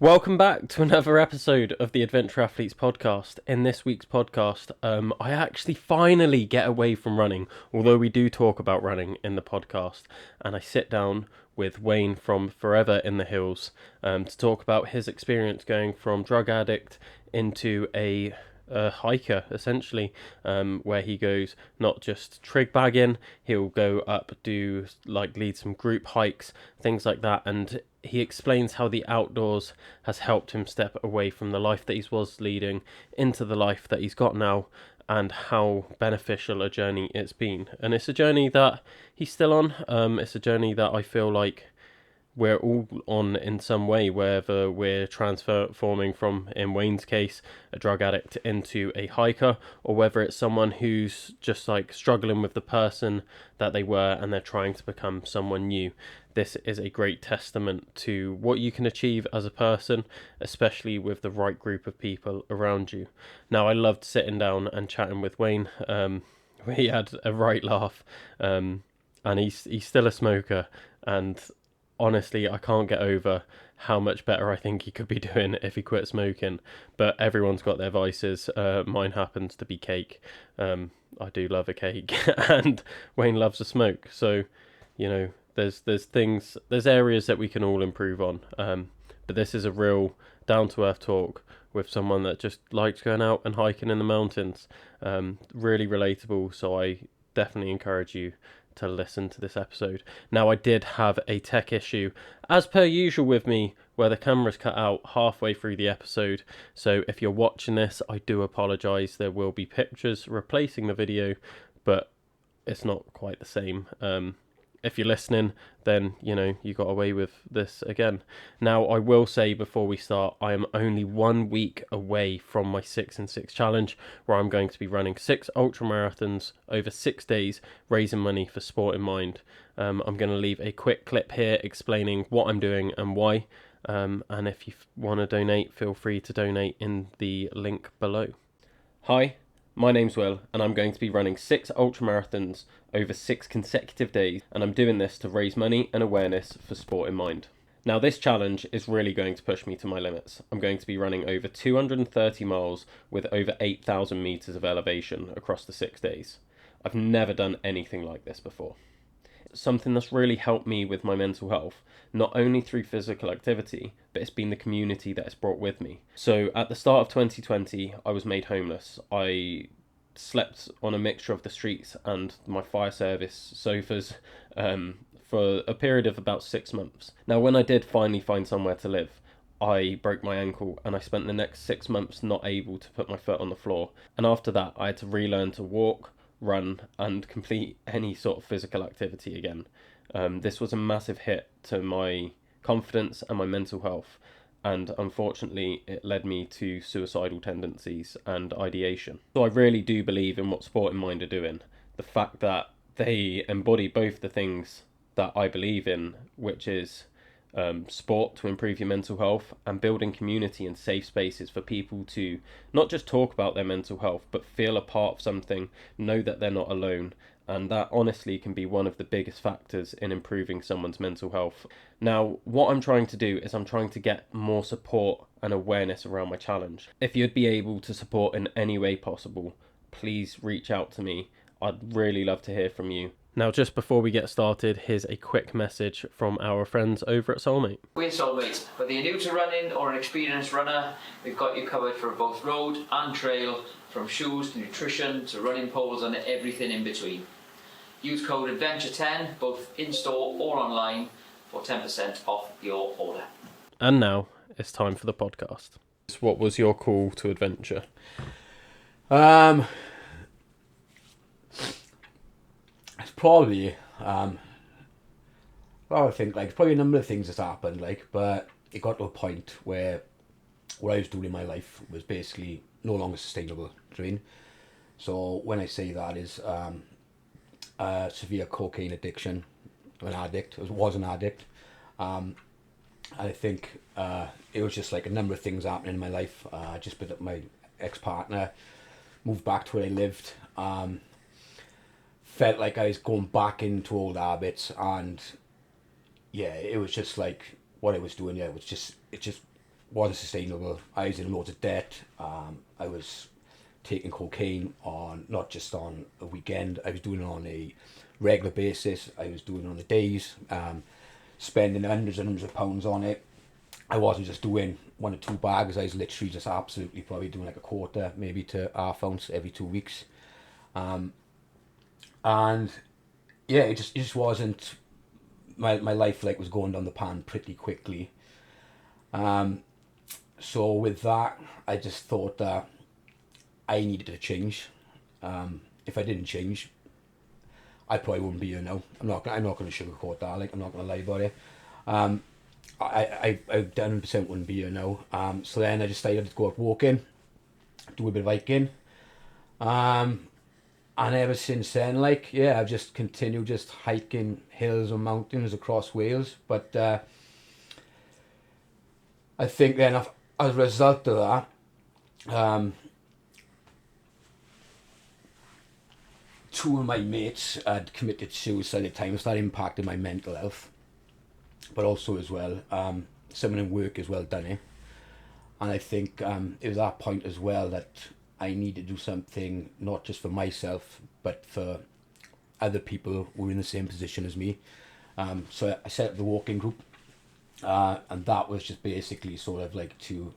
Welcome back to another episode of the Adventure Athletes podcast. In this week's podcast, I actually finally get away from running, although we do talk about running in the podcast, and I sit down with Wayne from Forever in the Hills to talk about his experience going from drug addict into a hiker, essentially, where he goes not just trig bagging, he'll go up, lead some group hikes, things like that, and he explains how the outdoors has helped him step away from the life that he was leading into the life that he's got now, and how beneficial a journey it's been. And it's a journey that he's still on. It's a journey that I feel like we're all on in some way, whether we're transforming from, in Wayne's case, a drug addict into a hiker, or whether it's someone who's just like struggling with the person that they were and they're trying to become someone new. This is a great testament to what you can achieve as a person, especially with the right group of people around you. Now, I loved sitting down and chatting with Wayne. We had a right laugh, and he's still a smoker, and honestly, I can't get over how much better I think he could be doing if he quit smoking. But everyone's got their vices. Mine happens to be cake. I do love a cake, and Wayne loves a smoke. So, there's areas that we can all improve on. But this is a real down to earth talk with someone that just likes going out and hiking in the mountains. Really relatable. So I definitely encourage you to listen to this episode. Now, I did have a tech issue, as per usual with me, where the camera's cut out halfway through the episode. So if you're watching this, I do apologise. There will be pictures replacing the video, but it's not quite the same. If you're listening, then, you got away with this again. Now, I will say before we start, I am only 1 week away from my 6 and 6 challenge, where I'm going to be running 6 ultra marathons over 6 days, raising money for Sport in Mind. I'm going to leave a quick clip here explaining what I'm doing and why. And if you want to donate, feel free to donate in the link below. Hi, my name's Will, and I'm going to be running 6 ultra marathons over 6 consecutive days, and I'm doing this to raise money and awareness for Sport in Mind. Now, this challenge is really going to push me to my limits. I'm going to be running over 230 miles with over 8,000 metres of elevation across the 6 days. I've never done anything like this before. Something that's really helped me with my mental health, not only through physical activity, but it's been the community that it's brought with me. So at the start of 2020, I was made homeless. I slept on a mixture of the streets and my fire service sofas for a period of about 6 months. Now, when I did finally find somewhere to live, I broke my ankle and I spent the next 6 months not able to put my foot on the floor. And after that, I had to relearn to walk, run, and complete any sort of physical activity again. This was a massive hit to my confidence and my mental health, and unfortunately it led me to suicidal tendencies and ideation. So I really do believe in what Sport in Mind are doing. The fact that they embody both the things that I believe in, which is sport to improve your mental health, and building community and safe spaces for people to not just talk about their mental health, but feel a part of something, know that they're not alone. And that honestly can be one of the biggest factors in improving someone's mental health. Now, what I'm trying to do is I'm trying to get more support and awareness around my challenge. If you'd be able to support in any way possible, please reach out to me. I'd really love to hear from you. Now, just before we get started, here's a quick message from our friends over at Soulmate. We're Soulmate. Whether you're new to running or an experienced runner, we've got you covered for both road and trail, from shoes to nutrition to running poles and everything in between. Use code ADVENTURE10 both in-store or online for 10% off your order. And now it's time for the podcast. What was your call to adventure? It's probably, I think like probably a number of things that's happened, but it got to a point where what I was doing in my life was basically no longer sustainable. Do you know what I mean? So when I say that is severe cocaine addiction. I'm an addict. I was an addict. I think it was just like a number of things happening in my life. I just split up my ex-partner, moved back to where I lived. Felt like I was going back into old habits, and yeah, it was just like what I was doing. Yeah, it just wasn't sustainable. I was in loads of debt. I was taking cocaine on, not just on a weekend, I was doing it on a regular basis. I was doing it on the days, spending hundreds and hundreds of pounds on it. I wasn't just doing 1 or 2 bags. I was literally just absolutely probably doing like a quarter, maybe to half ounce every 2 weeks. And yeah, it just wasn't, my life like was going down the pan pretty quickly. So with that, I just thought that I needed to change. If I didn't change, I probably wouldn't be here now. I'm not going to sugarcoat that. Like, I'm not going to lie about it. I 100% wouldn't be here now. So then I decided to go out walking, do a bit of hiking. And ever since then, like, yeah, I've just continued just hiking hills and mountains across Wales. But I think then as a result of that, 2 of my mates had committed suicide at times. That impacted my mental health. But also as well, someone in work as well done it. And I think it was that point as well that I need to do something, not just for myself, but for other people who were in the same position as me. So I set up the walking group, and that was just basically sort of like to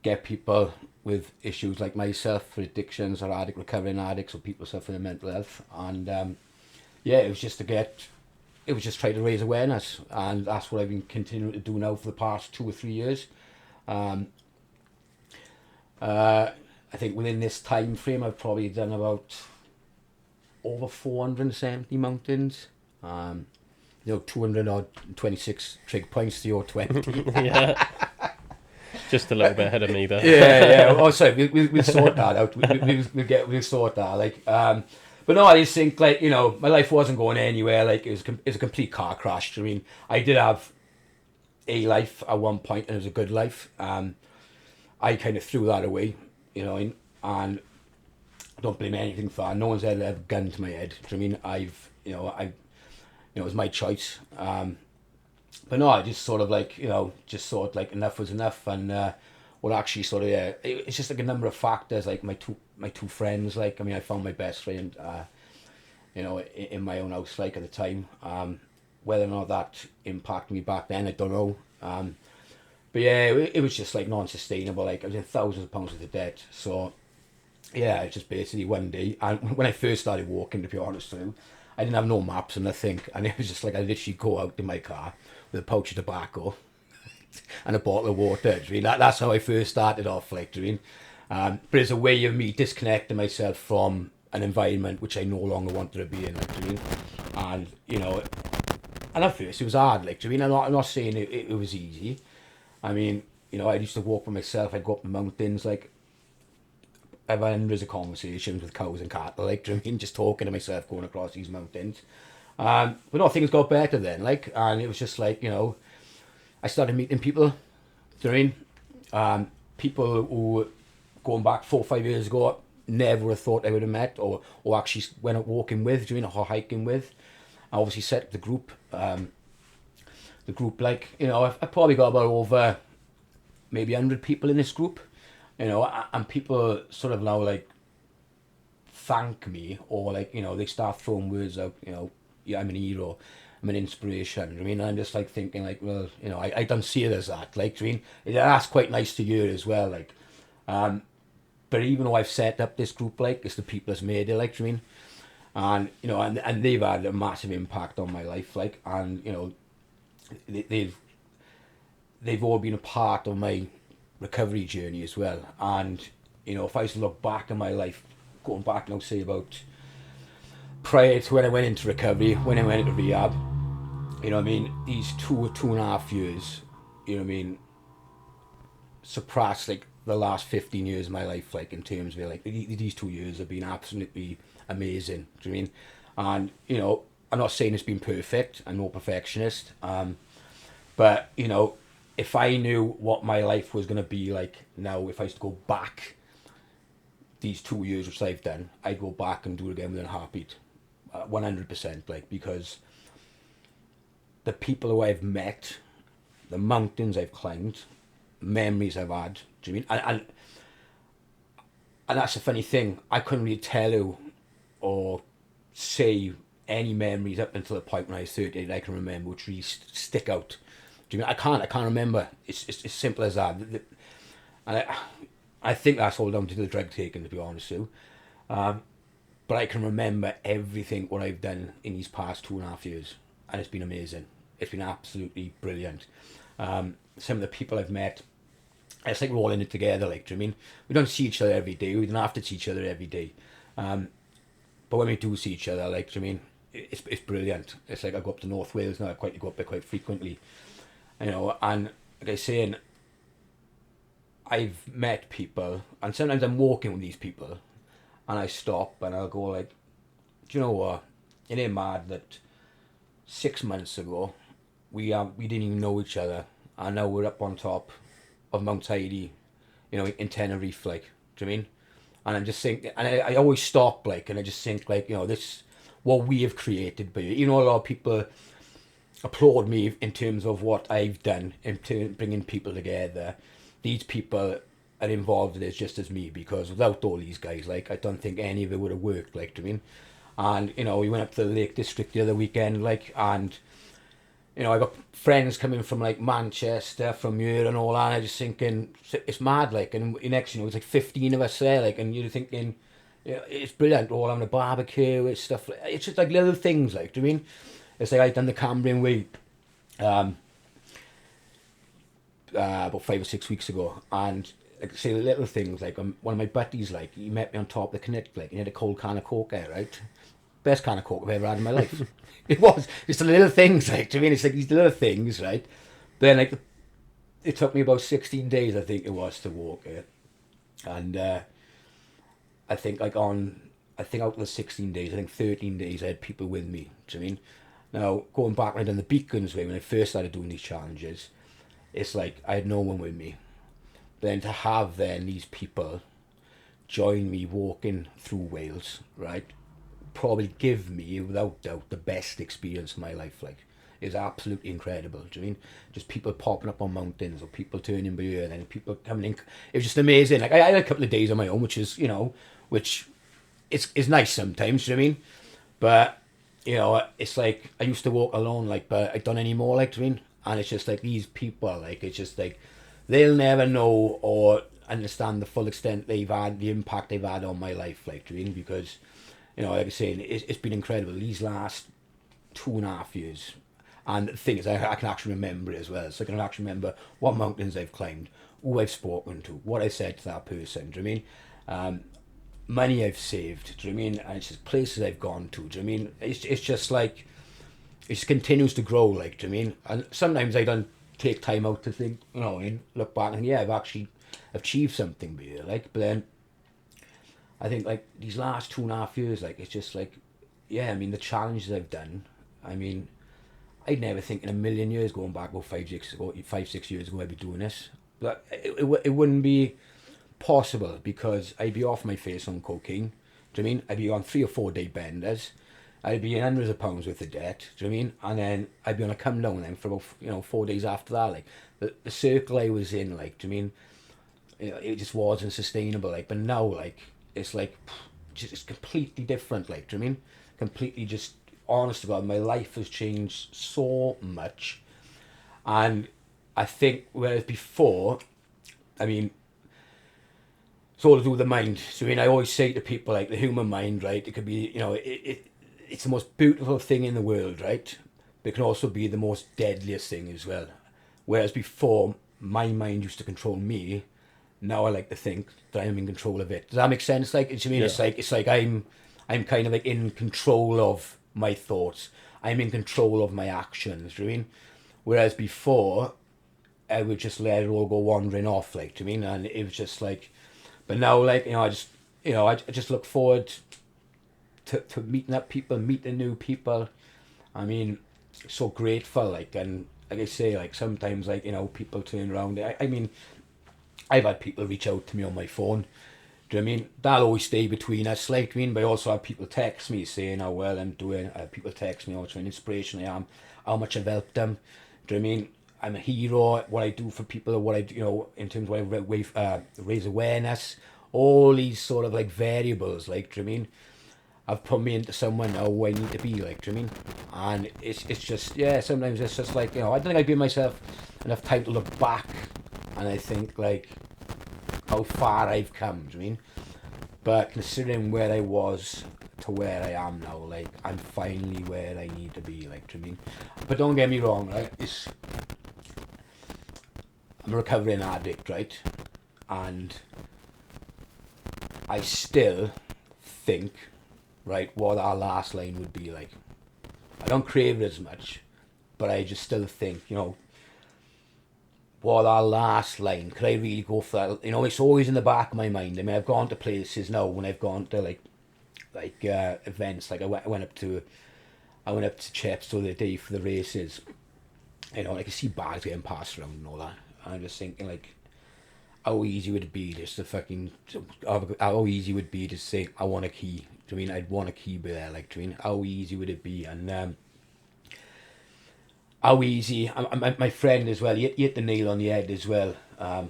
get people with issues like myself, for addictions or recovering addicts, or people suffering with mental health. And yeah, it was just try to raise awareness, and that's what I've been continuing to do now for the past 2 or 3 years. I think within this time frame, I've probably done about over 470 mountains. 226 trig points to your 20. Yeah. Just a little bit ahead of me there. Yeah. Oh, sorry. We'll sort that out. We'll sort that. Like, but no, I just think, like, you know, my life wasn't going anywhere. Like, it was a complete car crash. I mean, I did have a life at one point, and it was a good life. I kind of threw that away, you know, and I don't blame anything for that. No one's ever had a gun to my head. I mean, it was my choice. But no, I just sort of like, you know, just thought like enough was enough. And well, actually sort of, it's just like a number of factors. Like my two friends, like, I mean, I found my best friend, you know, in my own house, like, at the time. Whether or not that impacted me back then, I don't know. But yeah, it was just like non-sustainable. Like, I was in thousands of pounds worth of debt. So yeah, it's just basically one day. And when I first started walking, to be honest with you, I didn't have no maps and nothing. And it was just like, I literally go out in my car with a pouch of tobacco and a bottle of water. I mean, that's how I first started off, like, I mean. But it's a way of me disconnecting myself from an environment which I no longer wanted to be in, like, I mean. And, you know, and at first it was hard, like, I mean, I'm not saying it was easy. I mean, you know, I used to walk by myself. I'd go up the mountains, like, I've had hundreds of conversations with cows and cattle, like, I mean, just talking to myself going across these mountains. But no, things got better then, like, and it was just like, you know, I started meeting people, do you know what I mean? People who, going back 4 or 5 years ago, never would have thought I would have met, or actually went out walking with, do you know, or hiking with. I obviously set up the group, like, you know, I've probably got about over maybe 100 people in this group, you know, and people sort of now, like, thank me, or, like, you know, they start throwing words out, you know, yeah, I'm an hero, I'm an inspiration. I mean, I'm just like thinking, like, well, you know, I don't see it as that. Like, I mean, that's quite nice to hear as well. Like, but even though I've set up this group, like, it's the people that's made it. Like, I mean, and you know, and they've had a massive impact on my life. Like, and you know, they've all been a part of my recovery journey as well. And you know, if I was to look back in my life, going back now, say about prior to when I went into recovery, when I went into rehab, you know what I mean, these 2.5 years, you know what I mean, surpassed like the last 15 years of my life, like, in terms of, like, these 2 years have been absolutely amazing, do you know what I mean? And, you know, I'm not saying it's been perfect, I'm no perfectionist, but, you know, if I knew what my life was going to be like now, if I was to go back these 2 years which I've done, I'd go back and do it again within a heartbeat. 100%, like, because the people who I've met, the mountains I've climbed, memories I've had. Do you mean? And that's a funny thing. I couldn't really tell you or say any memories up until the point when I was 30 that I can remember which really stick out. Do you mean? I can't remember. It's as simple as that. And I think that's all down to the drug taking, to be honest with you. But I can remember everything what I've done in these past 2.5 years, and it's been amazing. It's been absolutely brilliant. Some of the people I've met, it's like we're all in it together. Like, do you know what I mean? We don't see each other every day. We don't have to see each other every day. But when we do see each other, like, do you know what I mean? It's brilliant. It's like I go up to North Wales now. I go up there quite frequently, you know. And like I was saying, I've met people, and sometimes I'm walking with these people, and I stop and I'll go like, do you know what? It ain't mad that 6 months ago we didn't even know each other, and now we're up on top of Mount Heidi, you know, in Tenerife, like, do you know what I mean? And I'm just thinking, and I always stop, like, and I just think, like, you know, this, what we have created, but you know, a lot of people applaud me in terms of what I've done in bringing people together. These people are involved in this just as me, because without all these guys, like, I don't think any of it would have worked, like, do you know what I mean? And, you know, we went up to the Lake District the other weekend, like, and, you know, I got friends coming from, like, Manchester, from here and all that, and I just thinking, it's mad, like, and next, you know, it was like 15 of us there, like, and you're thinking, yeah, it's brilliant, all having a barbecue, it's stuff, it's just like little things, like, do you know what I mean? It's like I've done the Cambrian Way, about 5 or 6 weeks ago, and like say the little things, like one of my buddies, like, he met me on top of the Connect, like, and he had a cold can of Coke there, right? Best can of Coke I've ever had in my life. It was just the little things, like, do you mean? It's like these little things, right? Then, like, it took me about 16 days, I think it was, to walk it, and I think like out of the 16 days, I think 13 days I had people with me. Do you know what I mean? Now, going back when I done the Beacons Way, when I first started doing these challenges, it's like I had no one with me. Then to have then these people join me walking through Wales, right, probably give me, without doubt, the best experience of my life. Like, it's absolutely incredible. Do you know what I mean? Just people popping up on mountains, or people turning by here, and then people coming in. It was just amazing. Like, I had a couple of days on my own, which is, you know, which is nice sometimes. Do you know what I mean? But, you know, it's like I used to walk alone, like, but I don't anymore. Like, do you know what I mean? And it's just like these people, like, it's just like they'll never know or understand the full extent they've had, the impact they've had on my life. Like, do you know what I mean? Because, you know, like I say, it's been incredible these last 2.5 years. And the thing is, I can actually remember it as well. So I can actually remember what mountains I've climbed, who I've spoken to, what I said to that person. Do you know what I mean? Money I've saved. Do you know what I mean? And it's just places I've gone to. Do you know what I mean? It's just like, it just continues to grow. Like, do you know what I mean? And sometimes I don't take time out to think, you know, and look back and yeah, I've actually achieved something here. Like, but then I think like these last 2.5 years, like, it's just like, yeah, I mean, the challenges I've done, I mean, I'd never think in a million years going back about 5, 6 years ago I'd be doing this. But it wouldn't be possible, because I'd be off my face on cocaine. Do you know what I mean? I'd be on 3 or 4 day benders. I'd be in hundreds of pounds worth of debt. Do you know what I mean? And then I'd be on a come down then for about, you know, 4 days after that. Like, the circle I was in, like, do you know what I mean? You know, it just wasn't sustainable. Like, but now, like, it's like, just completely different. Like, do you know what I mean? Completely just, honest to God, my life has changed so much. And I think, whereas before, I mean, it's all to do with the mind. So, I mean, I always say to people, like, the human mind, right, it could be, you know, it's the most beautiful thing in the world, right? But it can also be the most deadliest thing as well. Whereas before, my mind used to control me. Now I like to think that I'm in control of it. Does that make sense? Like, do you mean? Yeah. It's like I'm kind of like in control of my thoughts. I'm in control of my actions. Do you mean? Whereas before, I would just let it all go wandering off. Like, do you mean? And it was just like, but now, like, you know, I just look forward to meeting up people, meeting new people. I mean, so grateful. Like, and like I say, like, sometimes, like, you know, people turn around. I mean, I've had people reach out to me on my phone. Do you know what I mean? That'll always stay between us, like, I mean, but I also have people text me saying how well I'm doing. People text me how much of an inspiration I am, how much I've helped them. Do you know what I mean? I'm a hero, what I do for people, or what I do, in terms of what I raise awareness, all these sort of like variables, like, do you know what I mean? Have put me into someone now who I need to be, like, do you know what I mean? And it's just, yeah, sometimes it's just like, I don't think I give myself enough time to look back, and I think, like, how far I've come, do you know what I mean? But considering where I was to where I am now, like, I'm finally where I need to be, like, do you know what I mean? But don't get me wrong, right? I'm a recovering addict, right? And I still think, right, what our last line would be like. I don't crave it as much, but I just still think, what our last line, could I really go for that? It's always in the back of my mind. I mean, I've gone to places now when I've gone to like events, like I went up to Cheps the other day for the races. I can see bags getting passed around and all that. I'm just thinking, like, how easy would it be just to how easy would it be to say, I want a key. Do you mean I'd want a key there? Like, do you mean how easy would it be? And how easy, my friend as well, he hit the nail on the head as well.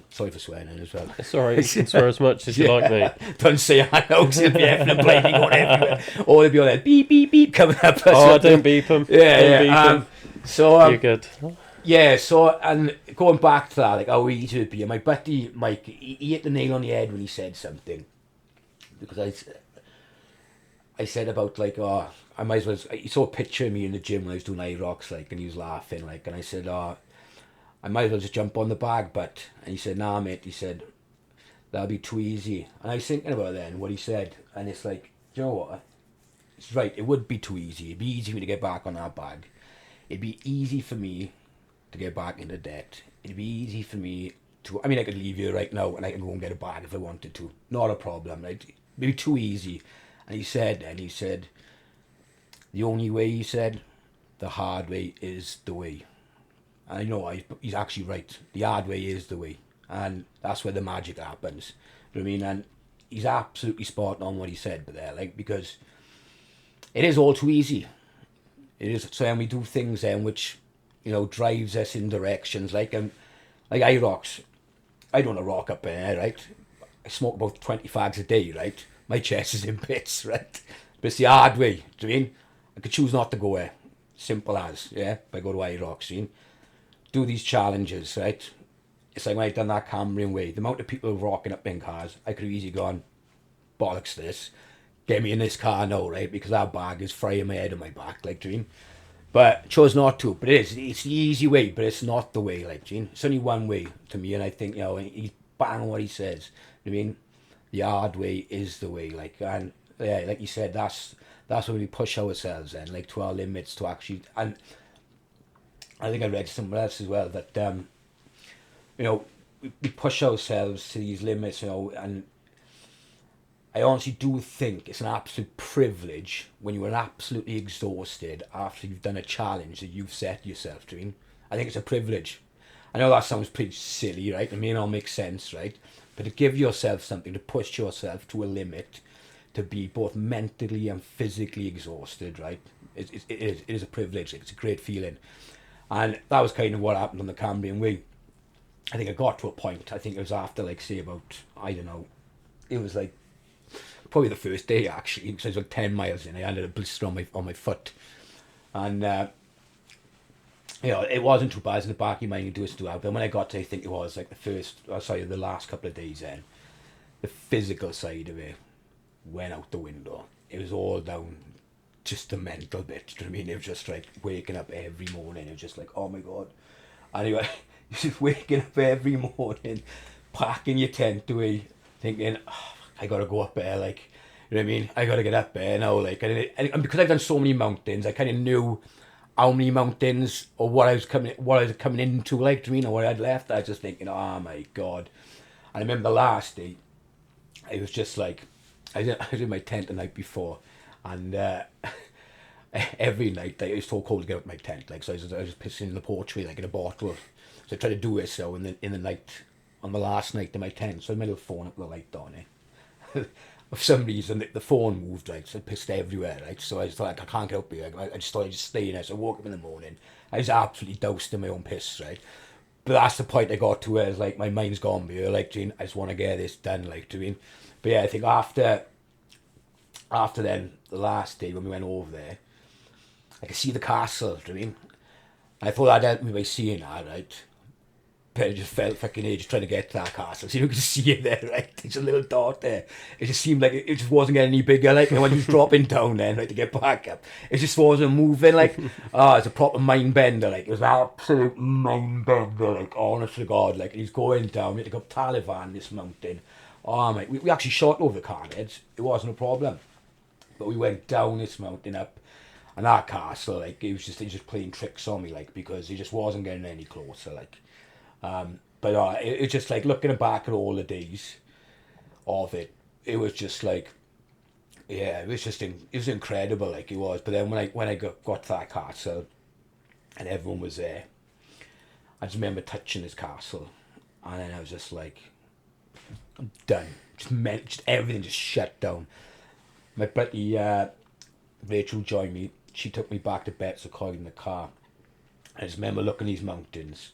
Sorry for swearing as well. It's alright, you can swear as much as you like, mate. Don't say I know, because he'll be effing and blinding going everywhere. Or he'll be on there, beep, beep, beep, coming up. Oh, don't beep him. Yeah, Don't beep him. So, You're good. yeah, so, and going back to that, like, how easy it would be, and my buddy Mike, he hit the nail on the head when he said something. Because I said about, like, I might as well, he saw a picture of me in the gym when I was doing IROX, like, and he was laughing, like, and I said, I might as well just jump on the bag, but, and he said, nah, mate, he said, that'll be too easy. And I was thinking about it then, what he said, and it's like, you know what, it's right, it would be too easy. It'd be easy for me to get back on that bag. It'd be easy for me to get back into debt. It'd be easy for me to, I could leave you right now and I can go and get a bag if I wanted to. Not a problem, right? It'd be too easy. And he said, the only way, he said, the hard way is the way. And I know he's actually right. The hard way is the way. And that's where the magic happens. You know what I mean? And he's absolutely spot on what he said there, like, because it is all too easy. It is. So when we do things then which, drives us in directions, like I rocks. I don't want to rock up there, right? I smoke about 20 fags a day, right? My chest is in bits, right? But it's the hard way, do you mean? I could choose not to go there. Simple as, yeah? If I go to IROX, do these challenges, right? It's like when I done that Cambrian Way. The amount of people rocking up in cars, I could have easily gone, bollocks this. Get me in this car now, right? Because that bag is frying my head and my back, like, do you mean? But chose not to. But it's the easy way, but it's not the way, like, do you mean? It's only one way to me, and I think, he's bang on what he says. You know what I mean? The hard way is the way, like, and yeah, like you said, that's when we push ourselves then, like, to our limits to actually, and I think I read somewhere else as well that we push ourselves to these limits, and I honestly do think it's an absolute privilege when you're absolutely exhausted after you've done a challenge that you've set yourself doing. I think it's a privilege. I know that sounds pretty silly, right? I mean, it all makes sense, right? But to give yourself something, to push yourself to a limit, to be both mentally and physically exhausted, right? It is a privilege. It's a great feeling. And that was kind of what happened on the Cambrian Way. I think I got to a point, I think it was after, like, say about, I don't know, it was like, probably the first day actually, because I was like 10 miles in, I had a blister on my foot. And, it wasn't too bad in the back of your mind, you do it to out. But when I got to, I think it was like the last couple of days then, the physical side of it went out the window. It was all down just the mental bit, do you know what I mean? It was just like waking up every morning, it was just like, oh my God. Anyway, just waking up every morning, packing your tent away, thinking, I gotta go up there, like, you know what I mean? I gotta get up there now, like, and because I've done so many mountains, I kind of knew how many mountains or what I was coming into, like, do you mean, or what I'd left. I was just thinking, oh my God. And I remember the last day, it was just like, I was in my tent the night before, and every night, like, it was so cold to get out of my tent, like, so I was just pissing in the porch, like, in a bottle. So I tried to do it, so in the night, on the last night in my tent, so I made a phone up with the light on it. for some reason the phone moved, right, so I pissed everywhere, right, so I just thought, like, I can't get up here, I just thought I'd just stay in there, so I woke up in the morning, I was absolutely doused in my own piss, right, but that's the point I got to where it's like, my mind's gone here, like, do you know, I just want to get this done, like, do you know, but yeah, I think after then, the last day when we went over there, I could see the castle, do you know what I mean? I thought that'd help me by seeing that, right? But I just felt fucking age trying to get to that castle. So you could see it there, right? There's a little dot there. It just seemed like it just wasn't getting any bigger, like, and when he was dropping down then, right, to get back up. It just wasn't moving, like, it's a proper mind bender, like, it was an absolute mind bender, like, honest to God, like, and he's going down, we had to go up Taliban, this mountain. Oh, mate, we actually shot over the Carnage, it wasn't a problem. But we went down this mountain up, and that castle, like, it was just playing tricks on me, like, because he just wasn't getting any closer, like. But it's just like looking back at all the days of it, it was just like, yeah, it was incredible, like it was. But then when I got to that castle, and everyone was there, I just remember touching this castle, and then I was just like, I'm done. Just everything just shut down. My buddy Rachel joined me. She took me back to Betts Coy in the car. I just remember looking at these mountains.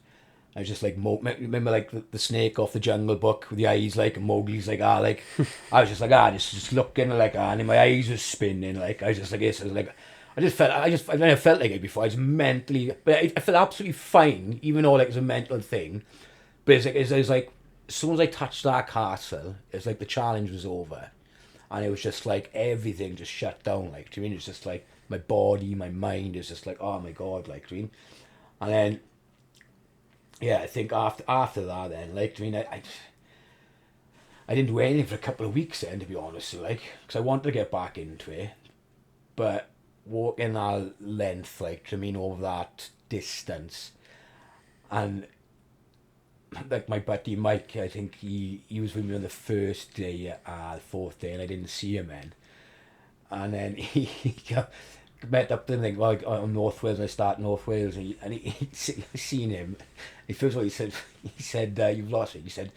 I was just like, remember like the snake off the Jungle Book with the eyes, like, and Mowgli's like, like, I was just like, just looking like, and my eyes were spinning, like, I was just like this, I was like, I've never felt like it before, I was mentally, but I felt absolutely fine, even though like it's a mental thing, but it's like, as soon as I touched that castle, it's like the challenge was over, and it was just like, everything just shut down, like, do you mean, it's just like, my body, my mind is just like, oh my God, like, do you mean, and then, yeah, I think after that then, like, I mean, I didn't do anything for a couple of weeks then, to be honest, like, because I wanted to get back into it, but walking that length, like, I mean, over that distance, and, like, my buddy Mike, I think he was with me on the first day, the fourth day, and I didn't see him then, and then he met up to him, like, well, on North Wales, I start North Wales, and he seen him. First of all, he said, you've lost it. He said,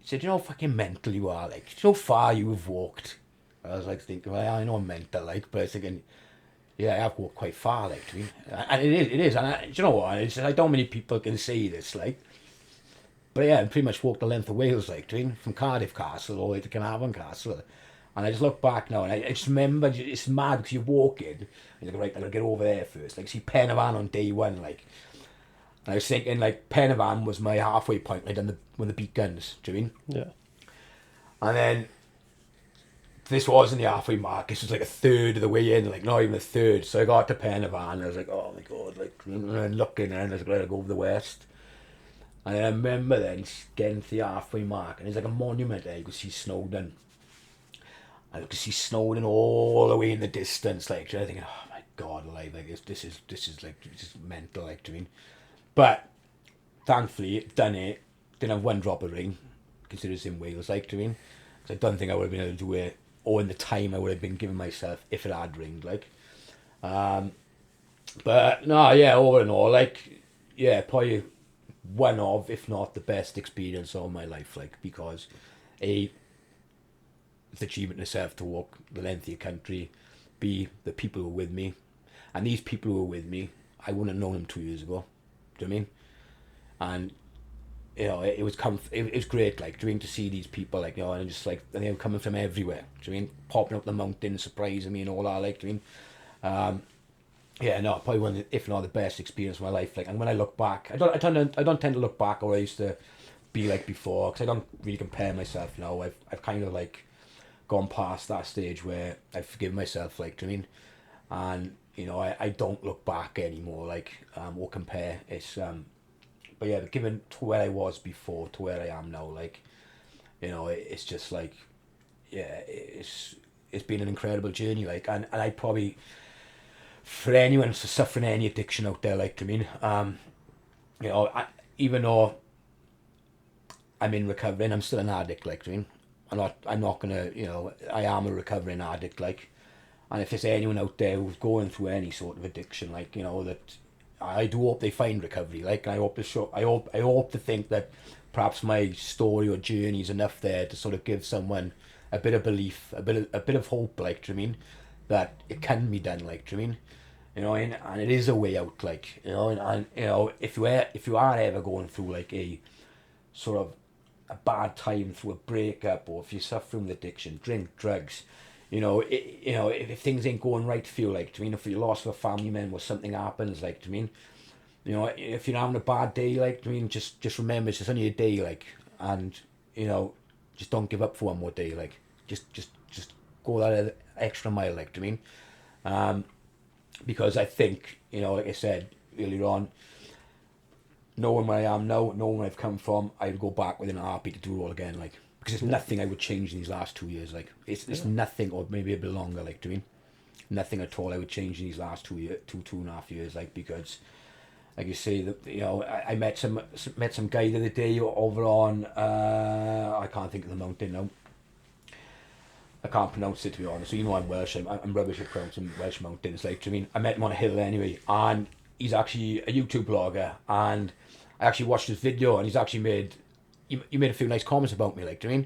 you know how fucking mental you are, like, do you know how far you have walked? I was like thinking, well, I know I'm mental, like, but I was thinking, yeah, I've walked quite far, like, to me. And it is, and do you know what? It's, I don't many people can say this, like, but yeah, I pretty much walked the length of Wales, like, to me, from Cardiff Castle all the way to Carnarvon Castle. And I just look back now, and I just remember, it's mad because you're walking, and you're like, right, I'm going to get over there first. Like, see Penavan on day one, like, and I was thinking, like, Penavan was my halfway point, I'd done when the beat guns, do you mean? Yeah. And then, this wasn't the halfway mark, this was like a third of the way in, like, not even a third. So I got to Penavan, and I was like, oh my God, like, and looking, and I was going to go over the west. And I remember then getting to the halfway mark, and there's like a monument there, you could see Snowdon. I could see Snowdon all the way in the distance, like, I thinking, oh my God, like this is mental, like, do you mean? But thankfully, done it. Didn't have one drop of rain, considering it's in Wales, like, do you mean? Because I don't think I would have been able to do it, or in the time I would have been giving myself if it had rained, like. But no, yeah, over and all, like, yeah, probably one of, if not the best experience of my life, like, because the achievement itself to walk the length of your country, B, the people who were with me, and these people who were with me, I wouldn't have known them 2 years ago, do you know what I mean? And, you know, it was it was great, like, do you mean, to see these people, like, you know, and just like, and they were coming from everywhere, do you mean, popping up the mountain, surprising me and all that, like, do you mean, yeah, no, probably one, if not the best experience of my life, like, and when I look back, I don't tend to look back where I used to be like before, because I don't really compare myself, you know, I've kind of like gone past that stage where I forgive myself, like, do you mean, and, you know, I don't look back anymore, like, or compare, it's, but yeah, given to where I was before to where I am now, like, you know, it's just like, yeah, it's been an incredible journey, like, and I probably, for anyone suffering any addiction out there, like, I mean, you know, even though I'm in recovery, I'm still an addict, like, I mean, I'm not gonna, you know, I am a recovering addict, like, and if there's anyone out there who's going through any sort of addiction, like, you know, that I do hope they find recovery, like, and I hope to think that perhaps my story or journey is enough there to sort of give someone a bit of belief, a bit of hope, like, do you know what I mean, that it can be done, like, do you know what I mean, you know, and it is a way out, like, you know, and you know, if you are ever going through like a sort of a bad time through a breakup, or if you're suffering with addiction, drink, drugs, you know, if things ain't going right for you, like, do you know what I mean, if you lost a family member or something happens, like, do you know what I mean, you know, if you're having a bad day, like, do you know what I mean, just remember it's just only a day, like, and you know, just don't give up for one more day, like, just go that extra mile, like, do you know what I mean, because I think, you know, like I said earlier on, knowing where I am now, knowing where I've come from, I'd go back within a heartbeat to do it all again, like, because there's nothing I would change in these last 2 years, like, it's nothing, or maybe a bit longer, like, do you mean, nothing at all I would change in these last 2.5 years, like, because, like you say, that, you know, I met some guy the other day over on, I can't think of the mountain now. I can't pronounce it, to be honest. So, you know, I'm Welsh. I'm rubbish at pronouncing Welsh mountains. Like, do you know what I mean, I met him on a hill anyway, and he's actually a YouTube blogger, and I actually watched his video, and he's actually made he made a few nice comments about me. Like, do you know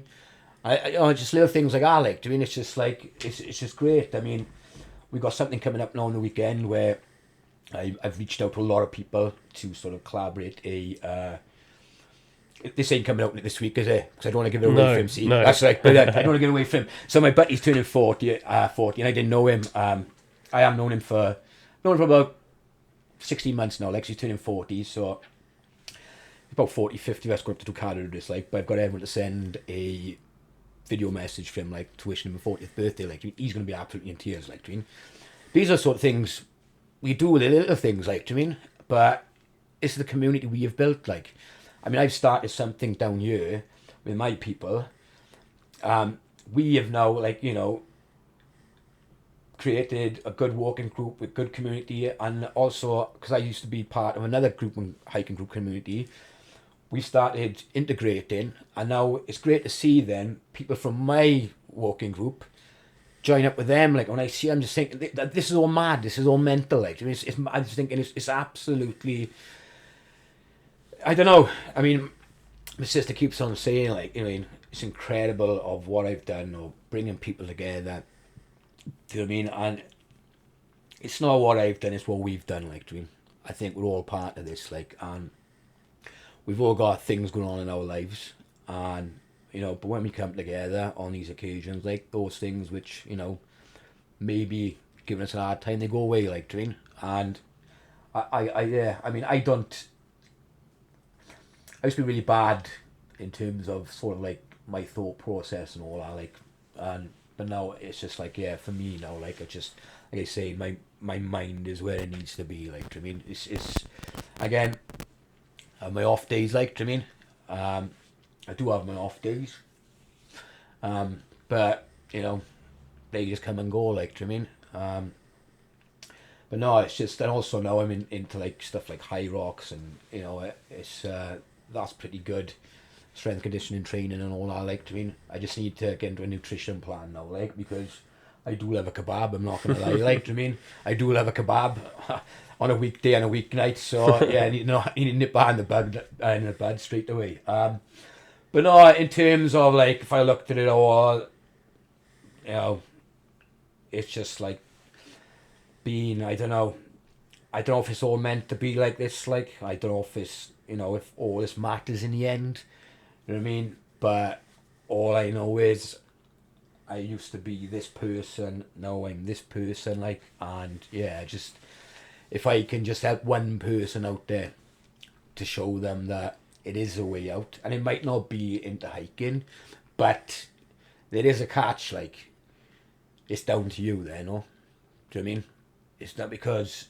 what I mean, you know, just little things like that. Like, do you know what I mean, it's just like it's just great. I mean, we got something coming up now on the weekend where I've reached out to a lot of people to sort of collaborate this ain't coming out this week, is it? Because I don't want to give it away for him. See, no. that's right. But I don't want to give it away for him. So my buddy's turning 40, and I didn't know him. I have known him for about 16 months now. Like, he's turning 40, so about 40, 50 of us go up to do Canada this, like. But I've got everyone to send a video message for him, like, to wish him a 40th birthday. Like, he's going to be absolutely in tears, like, do you mean? These are sort of things we do, the little things, like, do you mean? But it's the community we have built, like. I mean, I've started something down here with my people. We have now, like, you know, created a good walking group with good community, and also, because I used to be part of another group, hiking group community, we started integrating, and now it's great to see then people from my walking group join up with them. Like, when I see, I'm just thinking, this is all mad, this is all mental, like, I mean, I'm just thinking it's absolutely, I don't know. I mean, my sister keeps on saying, like, you know, it's incredible of what I've done, or bringing people together. Do you know what I mean? And it's not what I've done; it's what we've done. Like, do you mean? I think we're all part of this. Like, and we've all got things going on in our lives, and you know, but when we come together on these occasions, like those things which, you know, maybe giving us a hard time, they go away. Like, do you mean? And I mean, I used to be really bad in terms of sort of like my thought process and all that, like, but now it's just like, yeah, for me now, like, like I say, my mind is where it needs to be, like, do you know what I mean, it's again, my off days, like, do you know what I mean, I do have my off days, but, you know, they just come and go, like, do you know what I mean, but no, it's just, and also now I'm into like stuff like high rocks, and you know, it's that's pretty good, strength conditioning training and all that, like, do you mean, I just need to get into a nutrition plan now, like, because I do love a kebab, I'm not gonna lie, like, do you mean, I do love a kebab on a weekday and a weeknight, so yeah, you need to nip that in the bud straight away. But no, in terms of, like, if I looked at it all, you know, it's just like being, I don't know if it's all meant to be like this, like, I don't know if it's, you know, if all this matters in the end, you know what I mean, but all I know is I used to be this person, now I'm this person, like, and yeah, just, if I can just help one person out there to show them that it is a way out, and it might not be into hiking, but there is a catch, like, it's down to you there, no? Do you know what I mean? It's not, because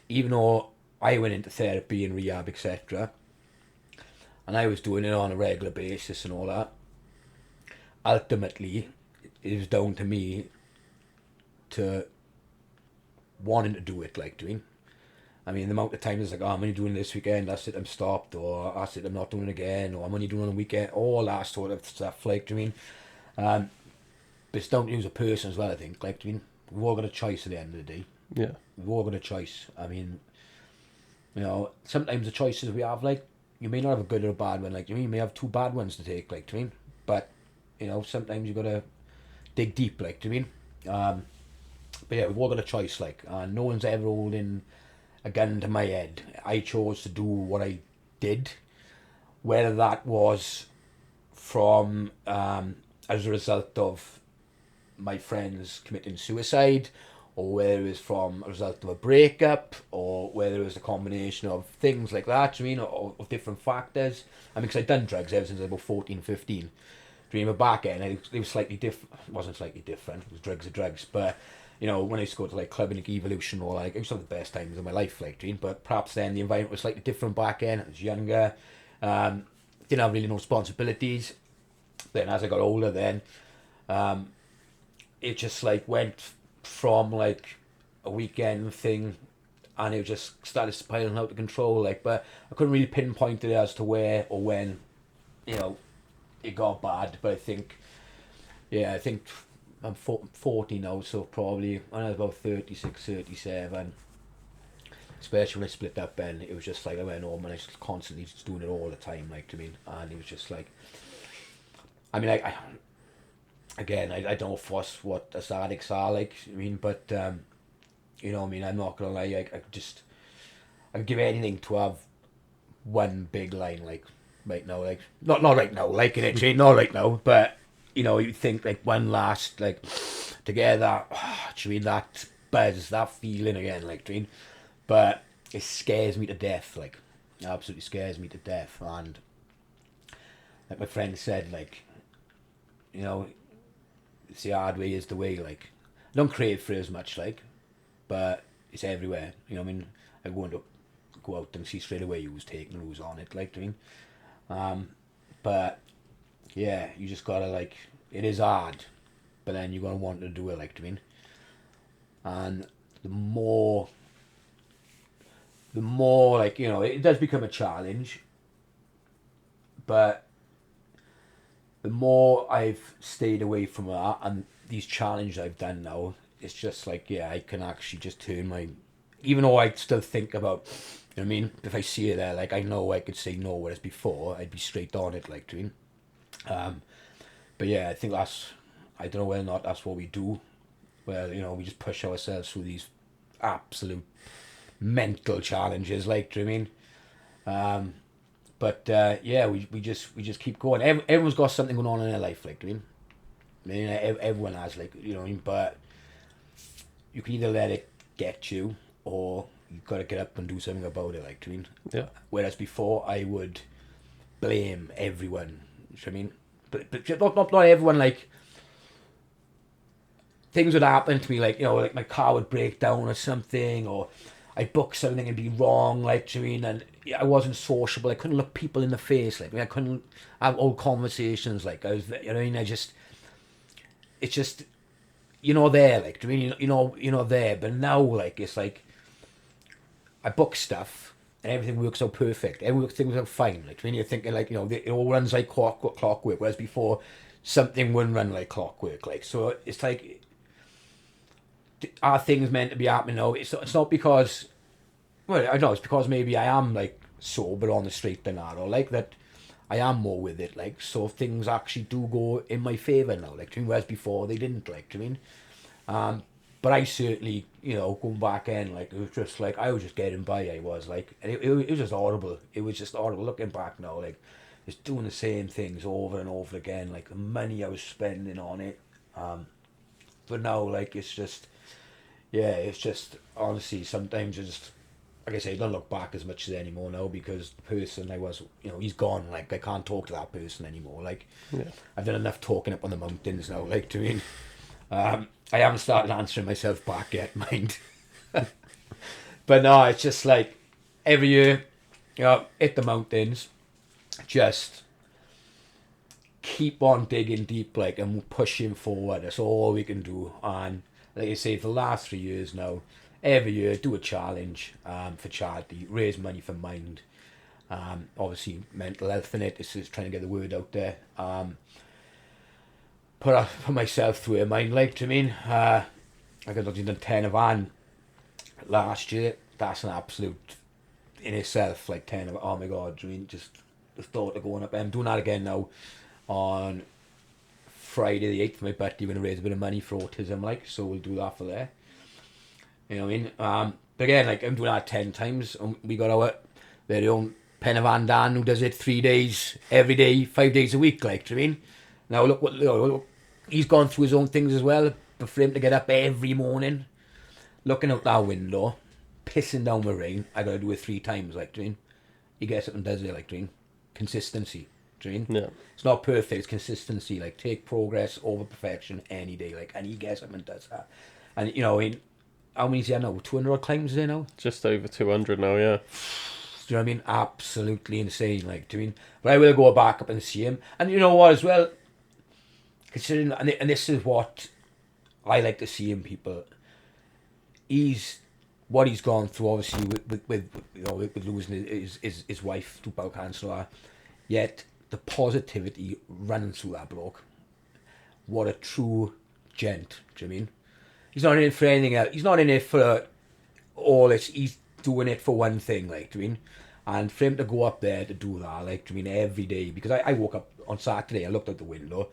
even though I went into therapy and rehab, etc., and I was doing it on a regular basis and all that, ultimately, it was down to me to wanting to do it, like, doing. I mean, the amount of times it's like, oh, I'm only doing this weekend, that's it, I'm stopped, or that's it, I'm not doing it again, or I'm only doing it on the weekend, all that sort of stuff, like, do you mean? But it's down to you as a person as well, I think, like, do you mean? We've all got a choice at the end of the day. Yeah. We've all got a choice. I mean, you know, sometimes the choices we have, like, you may not have a good or a bad one, like, you may have two bad ones to take, like, do you mean? But, you know, sometimes you got to dig deep, like, do you mean? But yeah, we've all got a choice, like, and no one's ever holding a gun to my head. I chose to do what I did, whether that was from as a result of my friends committing suicide, or whether it was from a result of a breakup, or whether it was a combination of things like that, do you mean, or of different factors. I mean, because I'd done drugs ever since I was about 14, 15. Dream of back end, it was slightly different. It wasn't slightly different. It was drugs are drugs, but you know, when I used to go to like Club and Evolution, or like, it was some of the best times of my life, like, dream. But perhaps then the environment was slightly different back then. I was younger, didn't have really no responsibilities. Then as I got older, then it just like went from like a weekend thing, and it just started spiraling out of control. Like, but I couldn't really pinpoint it as to where or when, you know, it got bad. But I think I'm 40 now, so probably when I was about 36, 37, especially when I split up, then it was just like I went home and I was constantly just doing it all the time, like, to me, and it was just like, I mean, I don't know if what's what us addicts are like, I mean, but you know what I mean, I'm not gonna lie, I'd give anything to have one big line, like, right now, like, not right now, like, in it, not right now, but you know, you think like one last, like, together, do you mean that buzz, that feeling again, like, do you mean? But it scares me to death, like, it absolutely scares me to death. And like my friend said, like, you know, it's the hard way is the way, like, I don't crave for it as much, like, but it's everywhere, you know what I mean? I go out and see straight away who's taking who's on it, like, do you mean? But yeah, you just gotta, like, it is hard, but then you're gonna want to do it, like, do you mean? And the more like, you know, it does become a challenge, but the more I've stayed away from that and these challenges I've done now, it's just like, yeah, I can actually just turn my, even though I still think about, you know what I mean, if I see it there, like, I know I could say no, whereas before I'd be straight on it, like, do you mean? But yeah, I think I don't know whether or not that's what we do, where, you know, we just push ourselves through these absolute mental challenges, like, do you know what I mean? But yeah, we just keep going. Everyone's got something going on in their life, like, do you mean? I mean, everyone has, like, you know what I mean? But you can either let it get you, or you've got to get up and do something about it, like, do you mean? Yeah. Whereas before, I would blame everyone, do you know what I mean? But not everyone, like, things would happen to me, like, you know, like my car would break down or something, or I'd book something and be wrong, like, do you mean? And I wasn't sociable. I couldn't look people in the face, like, I mean, I couldn't have old conversations, like, I was, you know what I mean? It's just, you know, there, like, do you mean? You know, there. But now, like, it's like, I book stuff and everything works out perfect. Everything works out fine. Like, when you're thinking, like, you know, it all runs like clockwork, whereas before, something wouldn't run like clockwork. Like, so it's like, are things meant to be happening now? It's not because, well, I know it's because maybe I am, like, sober on the straight and narrow, like, that I am more with it, like, so things actually do go in my favour now, like, do you mean? Whereas before they didn't, like, do you mean? But I certainly, you know, going back in, like, it was just like, I was just getting by, I was, like, and it was just horrible. It was just horrible looking back now, like, just doing the same things over and over again, like, the money I was spending on it. But now, like, it's just, yeah, it's just, honestly, sometimes it's just, like I say, I don't look back as much as anymore now, because the person I was, you know, he's gone, like, I can't talk to that person anymore, like, Yeah. I've done enough talking up on the mountains now, like, do you mean? I haven't started answering myself back yet, mind. But no, it's just like, every year, you know, hit the mountains, just keep on digging deep, like, and pushing forward. That's all we can do. And like I say, for the last 3 years now, every year do a challenge for charity, raise money for Mind. Obviously, mental health in it. This is trying to get the word out there. Put myself through a Mind, like, do you mean? I got done 10 of Anne last year. That's an absolute in itself, like, 10 of, oh my god, do you mean? Just the thought of going up, I'm doing that again now on Friday the 8th for my birthday, we're going to raise a bit of money for autism, like, so we'll do that for there. You know what I mean? But again, like, I'm doing that 10 times. We got our very own Pen of Van Dan who does it 3 days, every day, 5 days a week, like, do you know what I mean? Now, look what, look, he's gone through his own things as well, but for him to get up every morning, looking out that window, pissing down the rain, I got to do it 3 times, like, do you know what I mean? He gets up and does it, like, do you know what I mean? Consistency, do you know what I mean? Yeah. It's not perfect, it's consistency, like, take progress over perfection any day, like, and he gets up and does that. And, you know, I mean, how many's there now? 200 odd climbs there now? Just over 200 now, yeah. Do you know what I mean? Absolutely insane, like, do you know what I mean? But I will go back up and see him. And you know what, as well, considering, and this is what I like to see in people, what he's gone through, obviously, with losing his wife to bowel cancer, yet the positivity running through that bloke. What a true gent, do you know what I mean? He's not in it for anything else. He's not in it for all this. He's doing it for one thing, like, do you know what I mean? And for him to go up there to do that, like, do you know what I mean, every day, because I woke up on Saturday, I looked out the window,